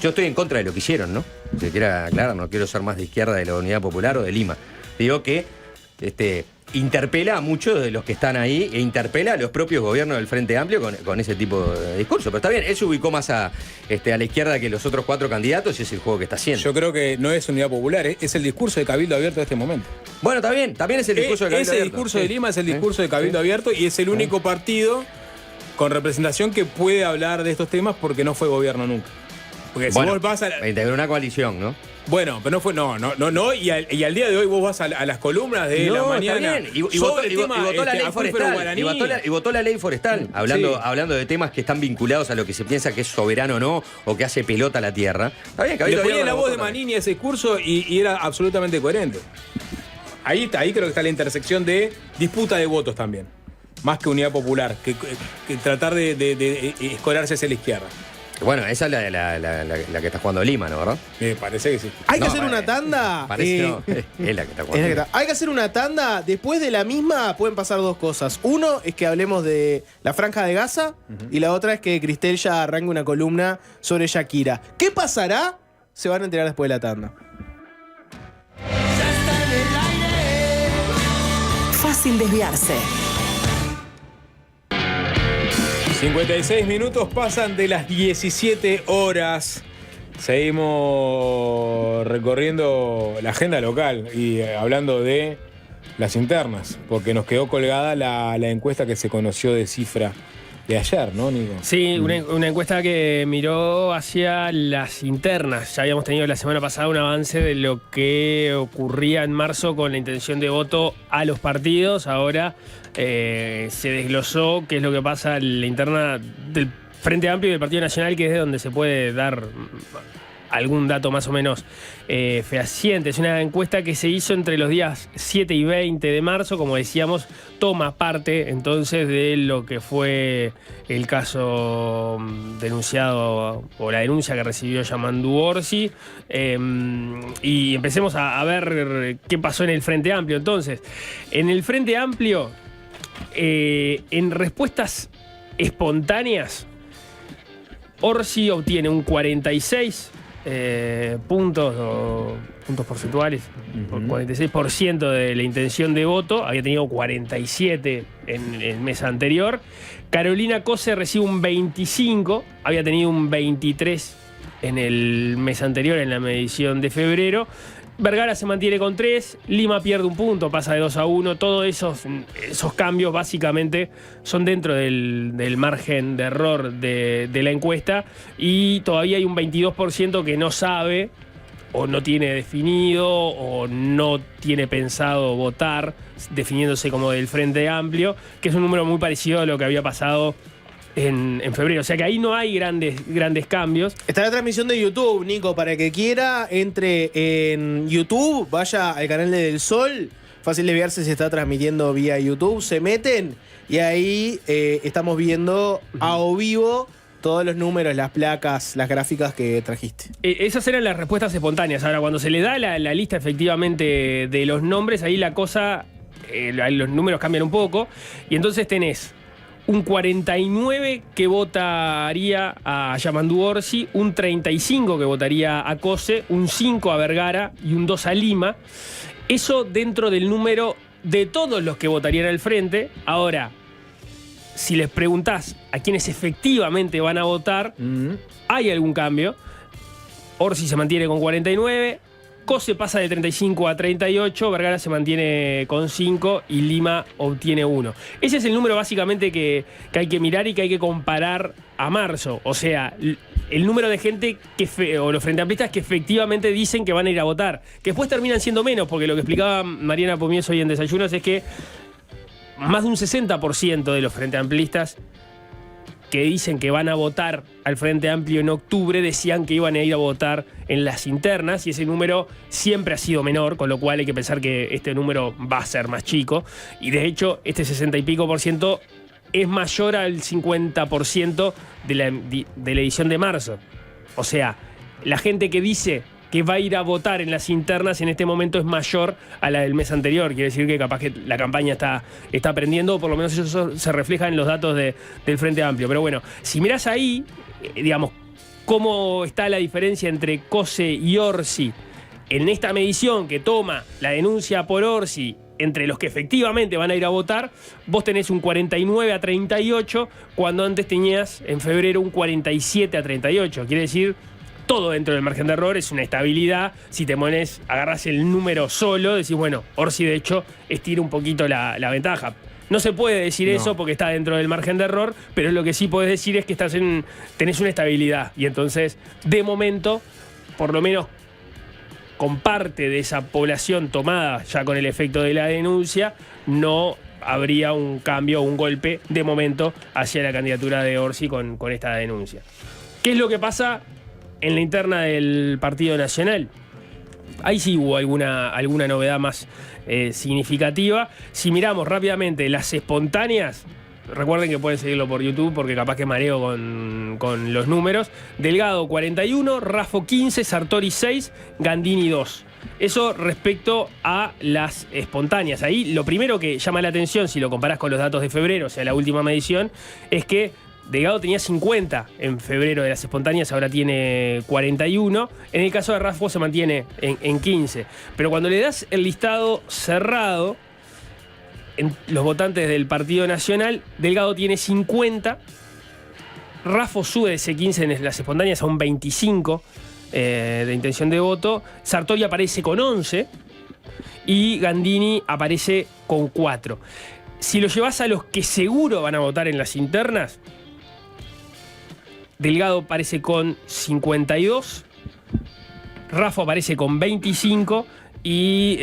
yo estoy en contra de lo que hicieron, ¿no? Si quiera aclarar, no quiero ser más de izquierda de la unidad popular o de Lima. digo que interpela a muchos de los que están ahí e interpela a los propios gobiernos del Frente Amplio con ese tipo de discurso. Pero está bien, él se ubicó más a la izquierda que los otros 4 candidatos y es el juego que está haciendo. Yo creo que no es unidad popular, es el discurso de Cabildo Abierto de este momento. Bueno, está bien, también es el discurso de Cabildo Ese Abierto. discurso de Lima es el discurso de Cabildo Abierto y es el único partido con representación que puede hablar de estos temas porque no fue gobierno nunca. Porque si vos vas a integró una coalición, ¿no? Bueno, pero no fue, no, y al día de hoy vos vas a las columnas de la mañana y votó la ley forestal. Y votó la ley forestal, hablando de temas que están vinculados a lo que se piensa que es soberano o no, o que hace pelota a la tierra. Está bien, le ponía la voz de Manini a ese discurso y era absolutamente coherente. Ahí creo que está la intersección de disputa de votos también. Más que unidad popular, que tratar de escorarse hacia la izquierda. Bueno, esa es la que está jugando Lima, ¿no? ¿Verdad? Me parece que sí. Hay que hacer una tanda. Parece que no. Es la que está jugando Lima. Hay que hacer una tanda. Después de la misma pueden pasar 2 cosas. Uno es que hablemos de la Franja de Gaza y la otra es que Cristel ya arranque una columna sobre Shakira. ¿Qué pasará? Se van a enterar después de la tanda. Fácil desviarse. 56 minutos pasan de las 17 horas. Seguimos recorriendo la agenda local y hablando de las internas, porque nos quedó colgada la encuesta que se conoció de Cifra de ayer, ¿no, Nico? Sí, una encuesta que miró hacia las internas. Ya habíamos tenido la semana pasada un avance de lo que ocurría en marzo con la intención de voto a los partidos. Ahora se desglosó qué es lo que pasa en la interna del Frente Amplio y del Partido Nacional, que es de donde se puede dar algún dato más o menos fehaciente. Es una encuesta que se hizo entre los días 7 y 20 de marzo, como decíamos, toma parte entonces de lo que fue el caso denunciado o la denuncia que recibió Yamandu Orsi. Y empecemos a ver qué pasó en el Frente Amplio. Entonces, en el Frente Amplio, en respuestas espontáneas, Orsi obtiene un 46 puntos porcentuales, 46% de la intención de voto. Había tenido 47 en el mes anterior. Carolina Cose recibe un 25, había tenido un 23 en el mes anterior, en la medición de febrero. Vergara se mantiene con 3, Lima pierde un punto, pasa de 2-1. Todos esos cambios básicamente son dentro del margen de error de la encuesta, y todavía hay un 22% que no sabe o no tiene definido o no tiene pensado votar, definiéndose como del Frente Amplio, que es un número muy parecido a lo que había pasado en febrero. O sea que ahí no hay grandes cambios. Está la transmisión de YouTube, Nico, para el que quiera, entre en YouTube, vaya al canal de Del Sol. Fácil desviarse, se está transmitiendo vía YouTube. Se meten y ahí estamos viendo a o vivo todos los números, las placas, las gráficas que trajiste. Esas eran las respuestas espontáneas. Ahora, cuando se le da la lista efectivamente de los nombres, ahí la cosa, los números cambian un poco. Y entonces tenés un 49 que votaría a Yamandu Orsi, un 35 que votaría a Cose, un 5 a Vergara y un 2 a Lima. Eso dentro del número de todos los que votarían al frente. Ahora, si les preguntás a quienes efectivamente van a votar, hay algún cambio. Orsi se mantiene con 49, Cose pasa de 35 a 38, Vergara se mantiene con 5 y Lima obtiene 1. Ese es el número básicamente que hay que mirar y que hay que comparar a marzo. O sea, el número de gente o los frente amplistas que efectivamente dicen que van a ir a votar, que después terminan siendo menos, porque lo que explicaba Mariana Pomies hoy en Desayunos es que más de un 60% de los frente amplistas que dicen que van a votar al Frente Amplio en octubre decían que iban a ir a votar en las internas, y ese número siempre ha sido menor, con lo cual hay que pensar que este número va a ser más chico, y de hecho este 60 y pico por ciento es mayor al 50% de la edición de marzo. O sea, la gente que dice que va a ir a votar en las internas en este momento es mayor a la del mes anterior. Quiere decir que capaz que la campaña está prendiendo, o por lo menos eso se refleja en los datos del Frente Amplio. Pero bueno, si mirás ahí, digamos, cómo está la diferencia entre Cose y Orsi en esta medición que toma la denuncia por Orsi entre los que efectivamente van a ir a votar, vos tenés un 49-38, cuando antes tenías en febrero un 47-38. Quiere decir, todo dentro del margen de error, es una estabilidad. Si te pones, agarrás el número solo, decís, bueno, Orsi de hecho estira un poquito la ventaja. No se puede decir eso porque está dentro del margen de error, pero lo que sí podés decir es que tenés una estabilidad. Y entonces, de momento, por lo menos con parte de esa población tomada ya con el efecto de la denuncia, no habría un cambio o un golpe de momento hacia la candidatura de Orsi con esta denuncia. ¿Qué es lo que pasa en la interna del Partido Nacional? Ahí sí hubo alguna novedad más significativa. Si miramos rápidamente las espontáneas, recuerden que pueden seguirlo por YouTube porque capaz que mareo con los números. Delgado 41, Raffo 15, Sartori 6, Gandini 2. Eso respecto a las espontáneas. Ahí lo primero que llama la atención, si lo comparás con los datos de febrero, o sea, la última medición, es que Delgado tenía 50 en febrero de las espontáneas, ahora tiene 41. En el caso de Raffo se mantiene en 15. Pero cuando le das el listado cerrado, en los votantes del Partido Nacional, Delgado tiene 50, Raffo sube de ese 15 en las espontáneas a un 25 de intención de voto, Sartori aparece con 11 y Gandini aparece con 4. Si lo llevas a los que seguro van a votar en las internas, Delgado aparece con 52, Raffo aparece con 25 y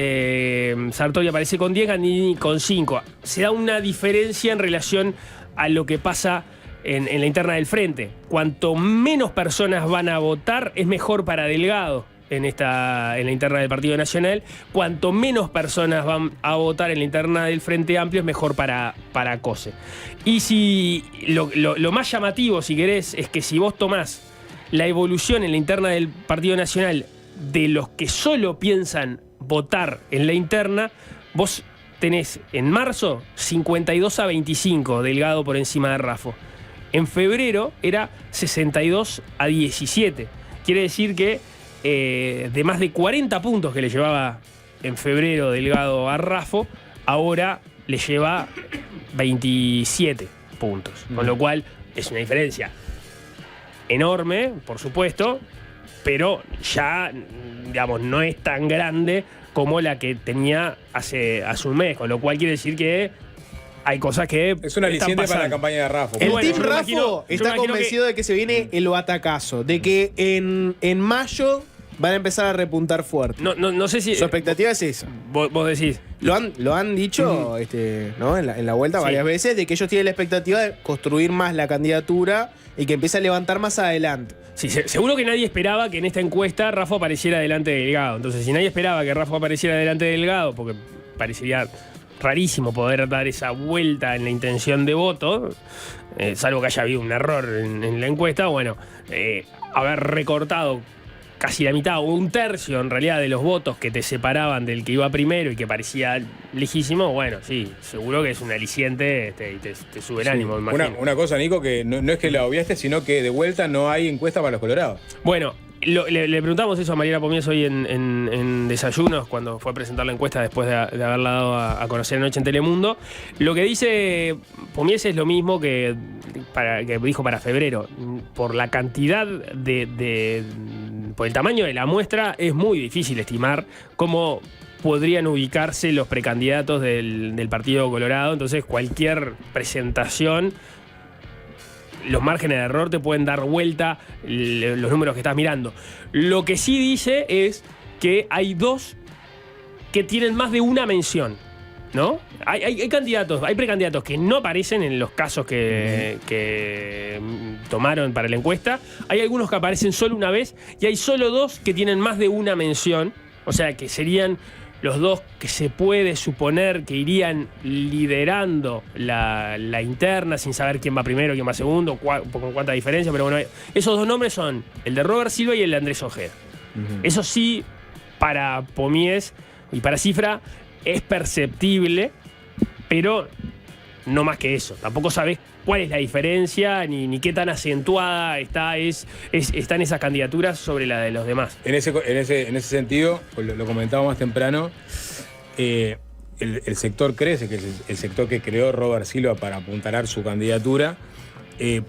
Sartori aparece con 10, Gandini con 5. Se da una diferencia en relación a lo que pasa en la interna del frente. Cuanto menos personas van a votar, es mejor para Delgado en la interna del Partido Nacional. Cuanto menos personas van a votar en la interna del Frente Amplio, es mejor para Cose. Y si lo más llamativo, si querés, es que si vos tomás la evolución en la interna del Partido Nacional de los que solo piensan votar en la interna, vos tenés en marzo 52-25, Delgado por encima de Raffo. En febrero era 62-17. Quiere decir que de más de 40 puntos que le llevaba en febrero Delgado a Raffo, ahora le lleva 27 puntos. Con lo cual es una diferencia enorme, por supuesto, pero ya, digamos, no es tan grande como la que tenía hace un mes. Con lo cual quiere decir que hay cosas que es un aliciente para la campaña de Raffo. El team Raffo está convencido de que se viene el batacazo, de que en mayo van a empezar a repuntar fuerte. No sé si su expectativa es esa. Vos decís. Lo han dicho ¿no? en la vuelta varias veces, de que ellos tienen la expectativa de construir más la candidatura y que empiece a levantar más adelante. Sí, seguro que nadie esperaba que en esta encuesta Raffo apareciera delante de Delgado. Entonces, si nadie esperaba que Raffo apareciera delante de Delgado, porque parecería rarísimo poder dar esa vuelta en la intención de voto, salvo que haya habido un error en la encuesta, bueno, haber recortado casi la mitad o un tercio en realidad de los votos que te separaban del que iba primero y que parecía lejísimo, bueno, sí, seguro que es un aliciente y te sube el ánimo, me imagino. Una cosa, Nico, que no es que la obviaste, sino que de vuelta no hay encuesta para los colorados. Bueno, le preguntamos eso a Mariana Pomies hoy en Desayunos, cuando fue a presentar la encuesta después de haberla dado a conocer anoche en Telemundo. Lo que dice Pomies es lo mismo que dijo para febrero. Por la cantidad por el tamaño de la muestra, es muy difícil estimar cómo podrían ubicarse los precandidatos del Partido Colorado. Entonces, cualquier presentación, los márgenes de error te pueden dar vuelta los números que estás mirando. Lo que sí dice es que hay dos que tienen más de una mención, ¿no? Hay candidatos, hay precandidatos que no aparecen en los casos que tomaron para la encuesta. Hay algunos que aparecen solo una vez y hay solo dos que tienen más de una mención. O sea, que serían los dos que se puede suponer que irían liderando la interna sin saber quién va primero, quién va segundo, con cuánta diferencia. Pero bueno, esos dos nombres son el de Robert Silva y el de Andrés Ojeda. Eso sí, para Pomies y para Cifra es perceptible, pero no más que eso. Tampoco sabés cuál es la diferencia ni qué tan acentuada están esas candidaturas sobre la de los demás. En ese sentido, lo comentaba más temprano, el sector Crece, que es el sector que creó Robert Silva para apuntalar su candidatura,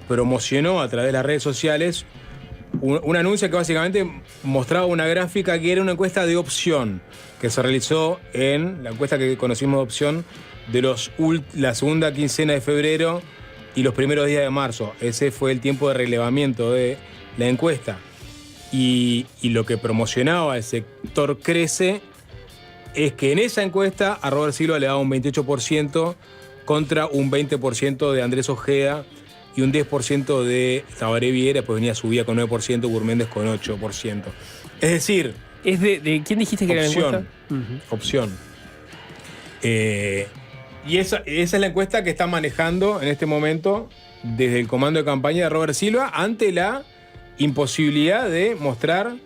promocionó a través de las redes sociales un anuncio que básicamente mostraba una gráfica que era una encuesta de opción que se realizó en la encuesta que conocimos de opción de la segunda quincena de febrero y los primeros días de marzo. Ese fue el tiempo de relevamiento de la encuesta. Y lo que promocionaba el sector Crece es que en esa encuesta a Robert Silva le daba un 28% contra un 20% de Andrés Ojeda y un 10% de Tabaré Viera, pues subía con 9%, Gurméndez con 8%. Es decir... ¿Es de quién dijiste que opción, era la encuesta? Opción. Y esa es la encuesta que está manejando en este momento desde el comando de campaña de Robert Silva ante la imposibilidad de mostrar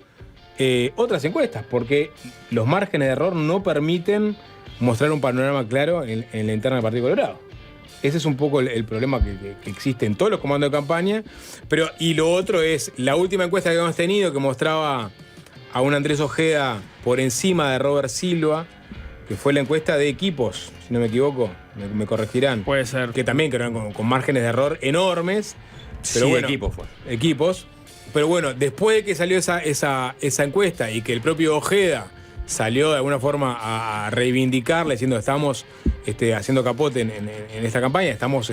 otras encuestas, porque los márgenes de error no permiten mostrar un panorama claro en la interna del Partido Colorado. Ese es un poco el problema que existe en todos los comandos de campaña. Y lo otro es la última encuesta que hemos tenido que mostraba a un Andrés Ojeda por encima de Robert Silva, que fue la encuesta de Equipos, si no me equivoco, me corregirán. Puede ser. Que también eran con márgenes de error enormes. Pero sí, bueno, Equipos fue. Equipos. Pero bueno, después de que salió esa encuesta y que el propio Ojeda salió de alguna forma a reivindicarle, diciendo que estamos haciendo capote en esta campaña, estamos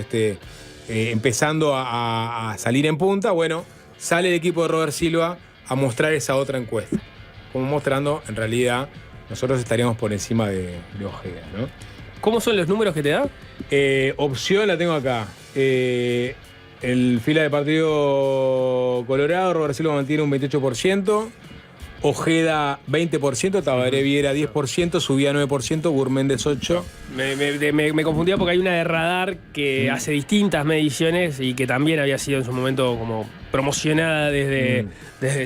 empezando a salir en punta, bueno, sale el equipo de Robert Silva a mostrar esa otra encuesta, como mostrando, en realidad, nosotros estaríamos por encima de Ojeda, ¿no? ¿Cómo son los números que te da? Opción la tengo acá. El fila de Partido Colorado, Robert Silva mantiene un 28%, Ojeda 20%, Tabaré Viera 10%, subía 9%, Gurméndez 8%. Me confundía porque hay una de Radar que hace distintas mediciones y que también había sido en su momento como promocionada desde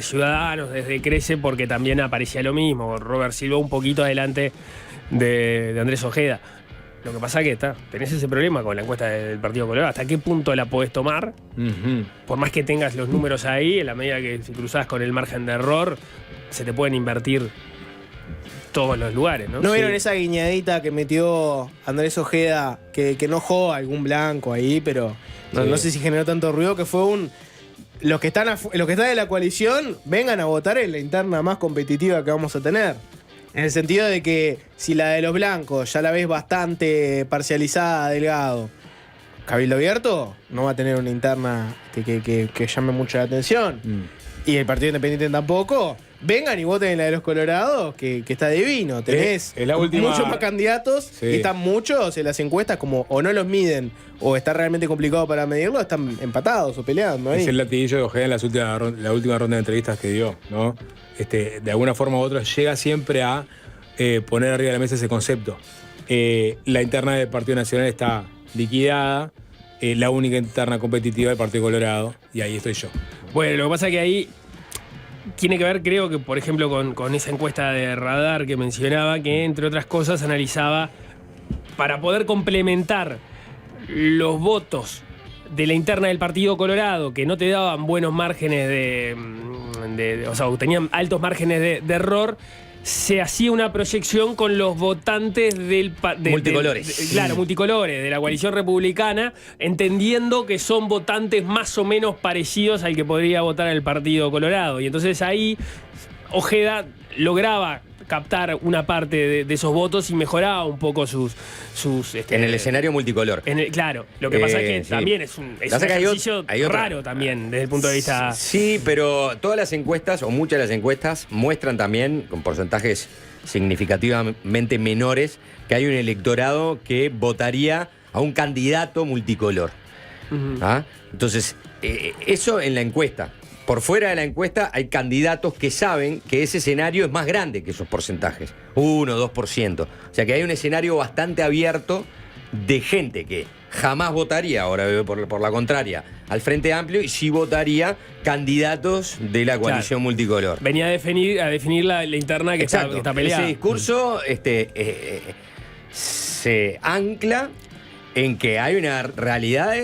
Ciudadanos, desde Crece, porque también aparecía lo mismo. Robert Silva un poquito adelante de Andrés Ojeda. Lo que pasa es que tenés ese problema con la encuesta del Partido Colorado. ¿Hasta qué punto la podés tomar? Por más que tengas los números ahí, en la medida que si cruzás con el margen de error, se te pueden invertir todos los lugares, ¿no? ¿No vieron esa guiñadita que metió Andrés Ojeda, que enojó a algún blanco ahí, pero no sé si generó tanto ruido, que fue los que están de la coalición, vengan a votar en la interna más competitiva que vamos a tener? En el sentido de que si la de los blancos ya la ves bastante parcializada, Delgado, Cabildo Abierto no va a tener una interna que llame mucho la atención. Y el Partido Independiente tampoco. Vengan y voten en la de los Colorados, que está divino. Tenés muchos más candidatos, y están muchos en las encuestas, como o no los miden o está realmente complicado para medirlo, están empatados o peleando ahí. Es el latiguillo de Ojeda en la última ronda de entrevistas que dio, ¿no? De alguna forma u otra llega siempre a poner arriba de la mesa ese concepto. La interna del Partido Nacional está liquidada, la única interna competitiva del Partido Colorado, y ahí estoy yo. Bueno, lo que pasa es que ahí tiene que ver, creo que, por ejemplo, con esa encuesta de Radar que mencionaba, que entre otras cosas analizaba para poder complementar los votos de la interna del Partido Colorado, que no te daban buenos márgenes o sea, tenían altos márgenes de error, se hacía una proyección con los votantes multicolores. Claro, multicolores, de la coalición republicana, entendiendo que son votantes más o menos parecidos al que podría votar el Partido Colorado. Y entonces ahí Ojeda lograba captar una parte de esos votos y mejoraba un poco sus en el escenario multicolor. Claro, lo que pasa es que también es un ejercicio raro también desde el punto de vista... Sí, pero todas las encuestas, o muchas de las encuestas, muestran también, con porcentajes significativamente menores, que hay un electorado que votaría a un candidato multicolor. Entonces, eso en la encuesta. Por fuera de la encuesta hay candidatos que saben que ese escenario es más grande que esos porcentajes, 1 o 2%. O sea que hay un escenario bastante abierto de gente que jamás votaría, ahora por la contraria, al Frente Amplio, y sí votaría candidatos de la coalición multicolor. Venía a definir la interna que está peleada. Ese discurso se ancla en que hay una realidad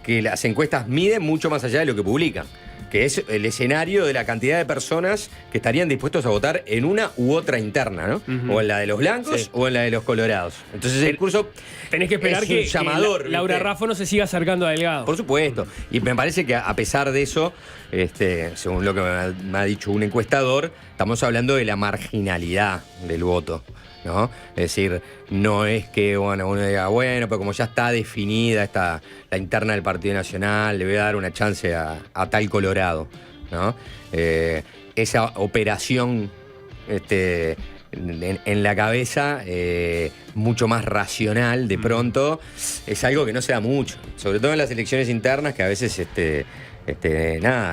que las encuestas miden mucho más allá de lo que publican, que es el escenario de la cantidad de personas que estarían dispuestos a votar en una u otra interna, ¿no? O en la de los blancos o en la de los colorados. Entonces el curso tenés que esperar es un llamador, Laura Raffo no se siga acercando a Delgado. Por supuesto. Y me parece que a pesar de eso, según lo que me ha dicho un encuestador, estamos hablando de la marginalidad del voto, ¿no? Es decir, no es que uno diga, bueno, pero como ya está definida la interna del Partido Nacional, le voy a dar una chance a tal Colorado, ¿no? Esa operación en la cabeza, mucho más racional, de pronto, es algo que no se da mucho, sobre todo en las elecciones internas, que a veces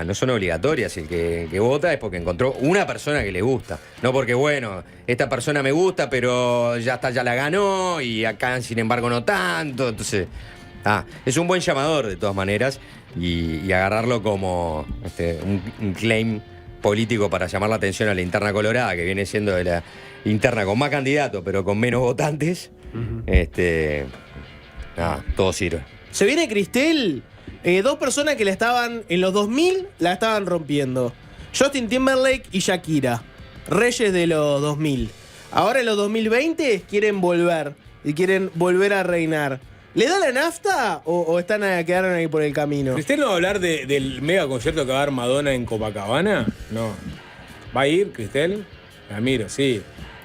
no son obligatorias. El que vota es porque encontró una persona que le gusta. No porque, bueno, esta persona me gusta, pero ya la ganó y acá, sin embargo, no tanto. Entonces, es un buen llamador, de todas maneras, y agarrarlo como un claim político para llamar la atención a la interna colorada, que viene siendo de la interna con más candidatos, pero con menos votantes. Todo sirve. Se viene Cristel. Dos personas que en los 2000 la estaban rompiendo. Justin Timberlake y Shakira. Reyes de los 2000. Ahora en los 2020 quieren volver. Y quieren volver a reinar. ¿Le da la nafta o quedaron ahí por el camino? ¿Cristel no va a hablar del mega concierto que va a dar Madonna en Copacabana? No. ¿Va a ir, Cristel? La miro, sí.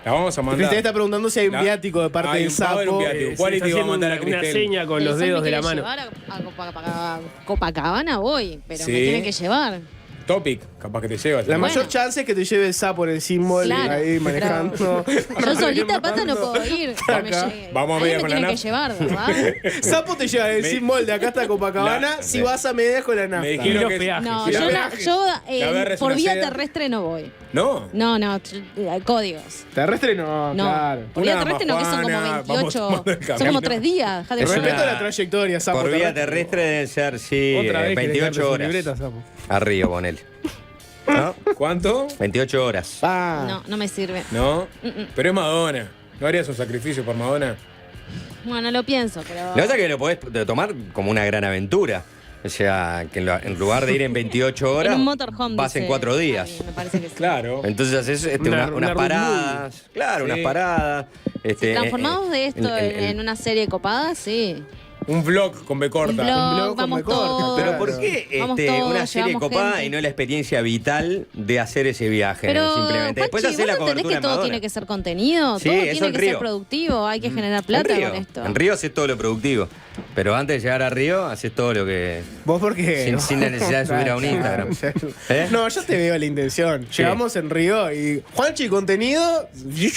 La vamos a mandar. Cristel está preguntando si hay un viático de parte del Sapo. ¿Cuál te va a mandar a Cristel? Una seña con los dedos de la mano. A Copacabana voy, pero Sí. me tienen que llevar. Topic, capaz que te llevas. La mayor chance es que te lleve el Sapo en el símbolo, Claro, ahí manejando. Yo solita pata no puedo ir. No me Acá. llegue. Vamos a Ahí media me con la tienen que nafta. llevar, ¿verdad? Sapo te lleva el símbolo de acá hasta Copacabana si vas a medias con la nafta. Me dijeron Los que peajes. No, si la yo, peaje- la BR es por una vía sede. terrestre no voy. No. No, códigos. Terrestre no, No, claro. por vía Una terrestre no, que son como majuana, 28. vamos tomando el Son como camino. 3 días. Dejá de Es joder. Respeto la trayectoria, Sapo. Por vía terrestre deben ser, sí, Otra vez que 28 horas. Arriba, ponele. ¿No? ¿Cuánto? 28 horas. No me sirve. No. Pero es Madonna. ¿No harías un sacrificio por Madonna? Bueno, lo pienso, pero. La verdad es que lo podés tomar como una gran aventura. O sea, que en lugar de ir en 28 horas, En un motorhome. vas en dice 4 días. Javi, me parece que sí. Claro. Entonces haces Una unas road paradas. Claro, Sí. unas paradas. Si transformamos de esto en una serie copada, sí. Un vlog con B corta. Un blog, vamos todos. Pero ¿por qué Vamos todos, una serie llevamos copada gente. y no la experiencia vital de hacer ese viaje? Pero, simplemente. Después Juanchi, hacer la ¿vos no entendés cobertura que en todo Madonna. tiene que ser contenido? Sí, Todo eso tiene en que Río. ser productivo, hay que generar En plata Río. con esto. En Río haces todo lo productivo. Pero antes de llegar a Río, haces todo lo que. ¿Vos por qué? Sin la necesidad de subir a un Instagram. ¿Eh? No, yo te veo la intención. Llegamos en Río y Juanchi contenido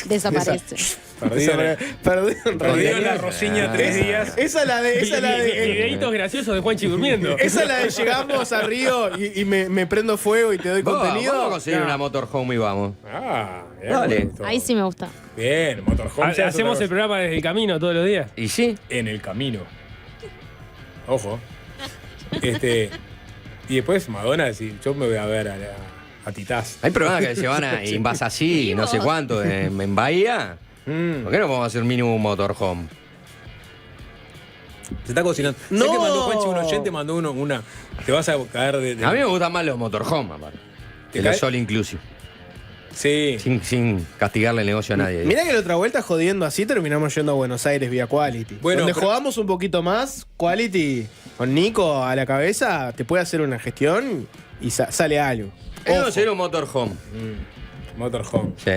Desaparece. Perdido en Perdido en perdido en la Río. Rosiña 3 días. Esa es la de. Videitos graciosos de Juanchi durmiendo. Esa es la de llegamos a Río y me prendo fuego y te doy contenido. Vamos a conseguir una motorhome y vamos. Bien, Dale. me gustó. Ahí sí me gusta. Bien, motorhome. ya es Hacemos otra el programa desde el camino todos los días. ¿Y sí? cosa. En el camino. Ojo. Y después Madonna, si yo me voy a ver a Titás. Hay programas que se van a Invasasí, no sé cuánto, en Bahía. ¿Por qué no podemos hacer mínimo un motorhome? Se está cocinando. No. Sé que mandó Juanchi un oyente, mandó una. Te vas a caer de. A mí me gustan más los motorhome, aparte. ¿Te Que los cae? all inclusive. Sí. Sin castigarle el negocio a nadie. Mirá que la otra vuelta jodiendo así terminamos yendo a Buenos Aires vía Quality. Bueno, Donde pero- jugamos un poquito más, Quality con Nico a la cabeza, te puede hacer una gestión y sale algo. Vamos a hacer un motorhome. Motorhome. Sí.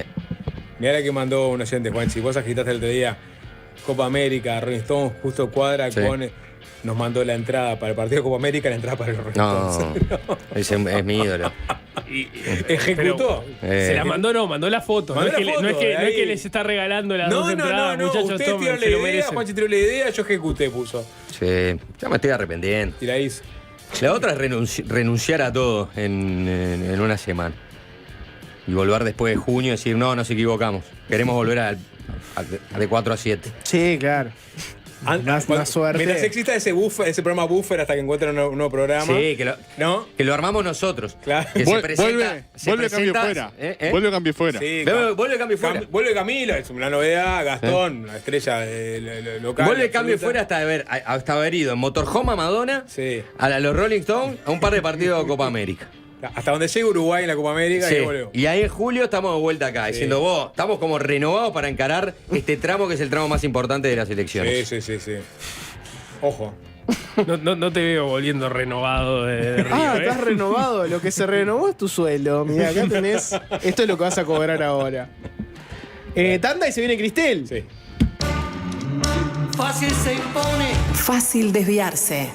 Mirá la que mandó un oyente, Juanchi. Vos agitaste el otro día Copa América, Rolling Stones, justo cuadra Sí. con. Nos mandó la entrada para el partido de Copa América y la entrada para el Rolling No, Stones. es mi ídolo. Ejecutó. Se la mandó, mandó la foto. Mandó no, es la que, no es foto, que- de no es que ahí. les está regalando las No, dos no, entradas, no. muchachos. Ustedes Tomen, tiraron se la lo idea, merecen. Juanchi tiró la idea, yo ejecuté, puso. Sí, ya me estoy arrepintiendo. Y la hizo. La otra es renunciar a todo en una semana. Y volver después de junio y decir, no, nos equivocamos. Queremos volver de 4 a 7. Sí, claro. Una suerte. Mientras exista ese programa buffer hasta que encuentren un nuevo programa. Sí, ¿no? que lo armamos nosotros. Claro. Que se presenta, vuelve Cambio Fuera. Vuelve Cambio Fuera. Sí, vuelve Cambio Fuera. Vuelve Camilo, es una novedad. Gastón, la estrella local. Vuelve Cambio Fuera hasta haber ido en Motorhome a Madonna, a los Rolling Stones, a un par de partidos de Copa América. Hasta donde llegue Uruguay en la Copa América y ahí en julio estamos de vuelta acá, diciendo vos, estamos como renovados para encarar este tramo que es el tramo más importante de las elecciones. Sí. Ojo. No te veo volviendo renovado de Río, estás renovado. Lo que se renovó es tu sueldo. Mirá, acá tenés. Esto es lo que vas a cobrar ahora. Tanda y se viene Cristel. Fácil se impone. Fácil desviarse.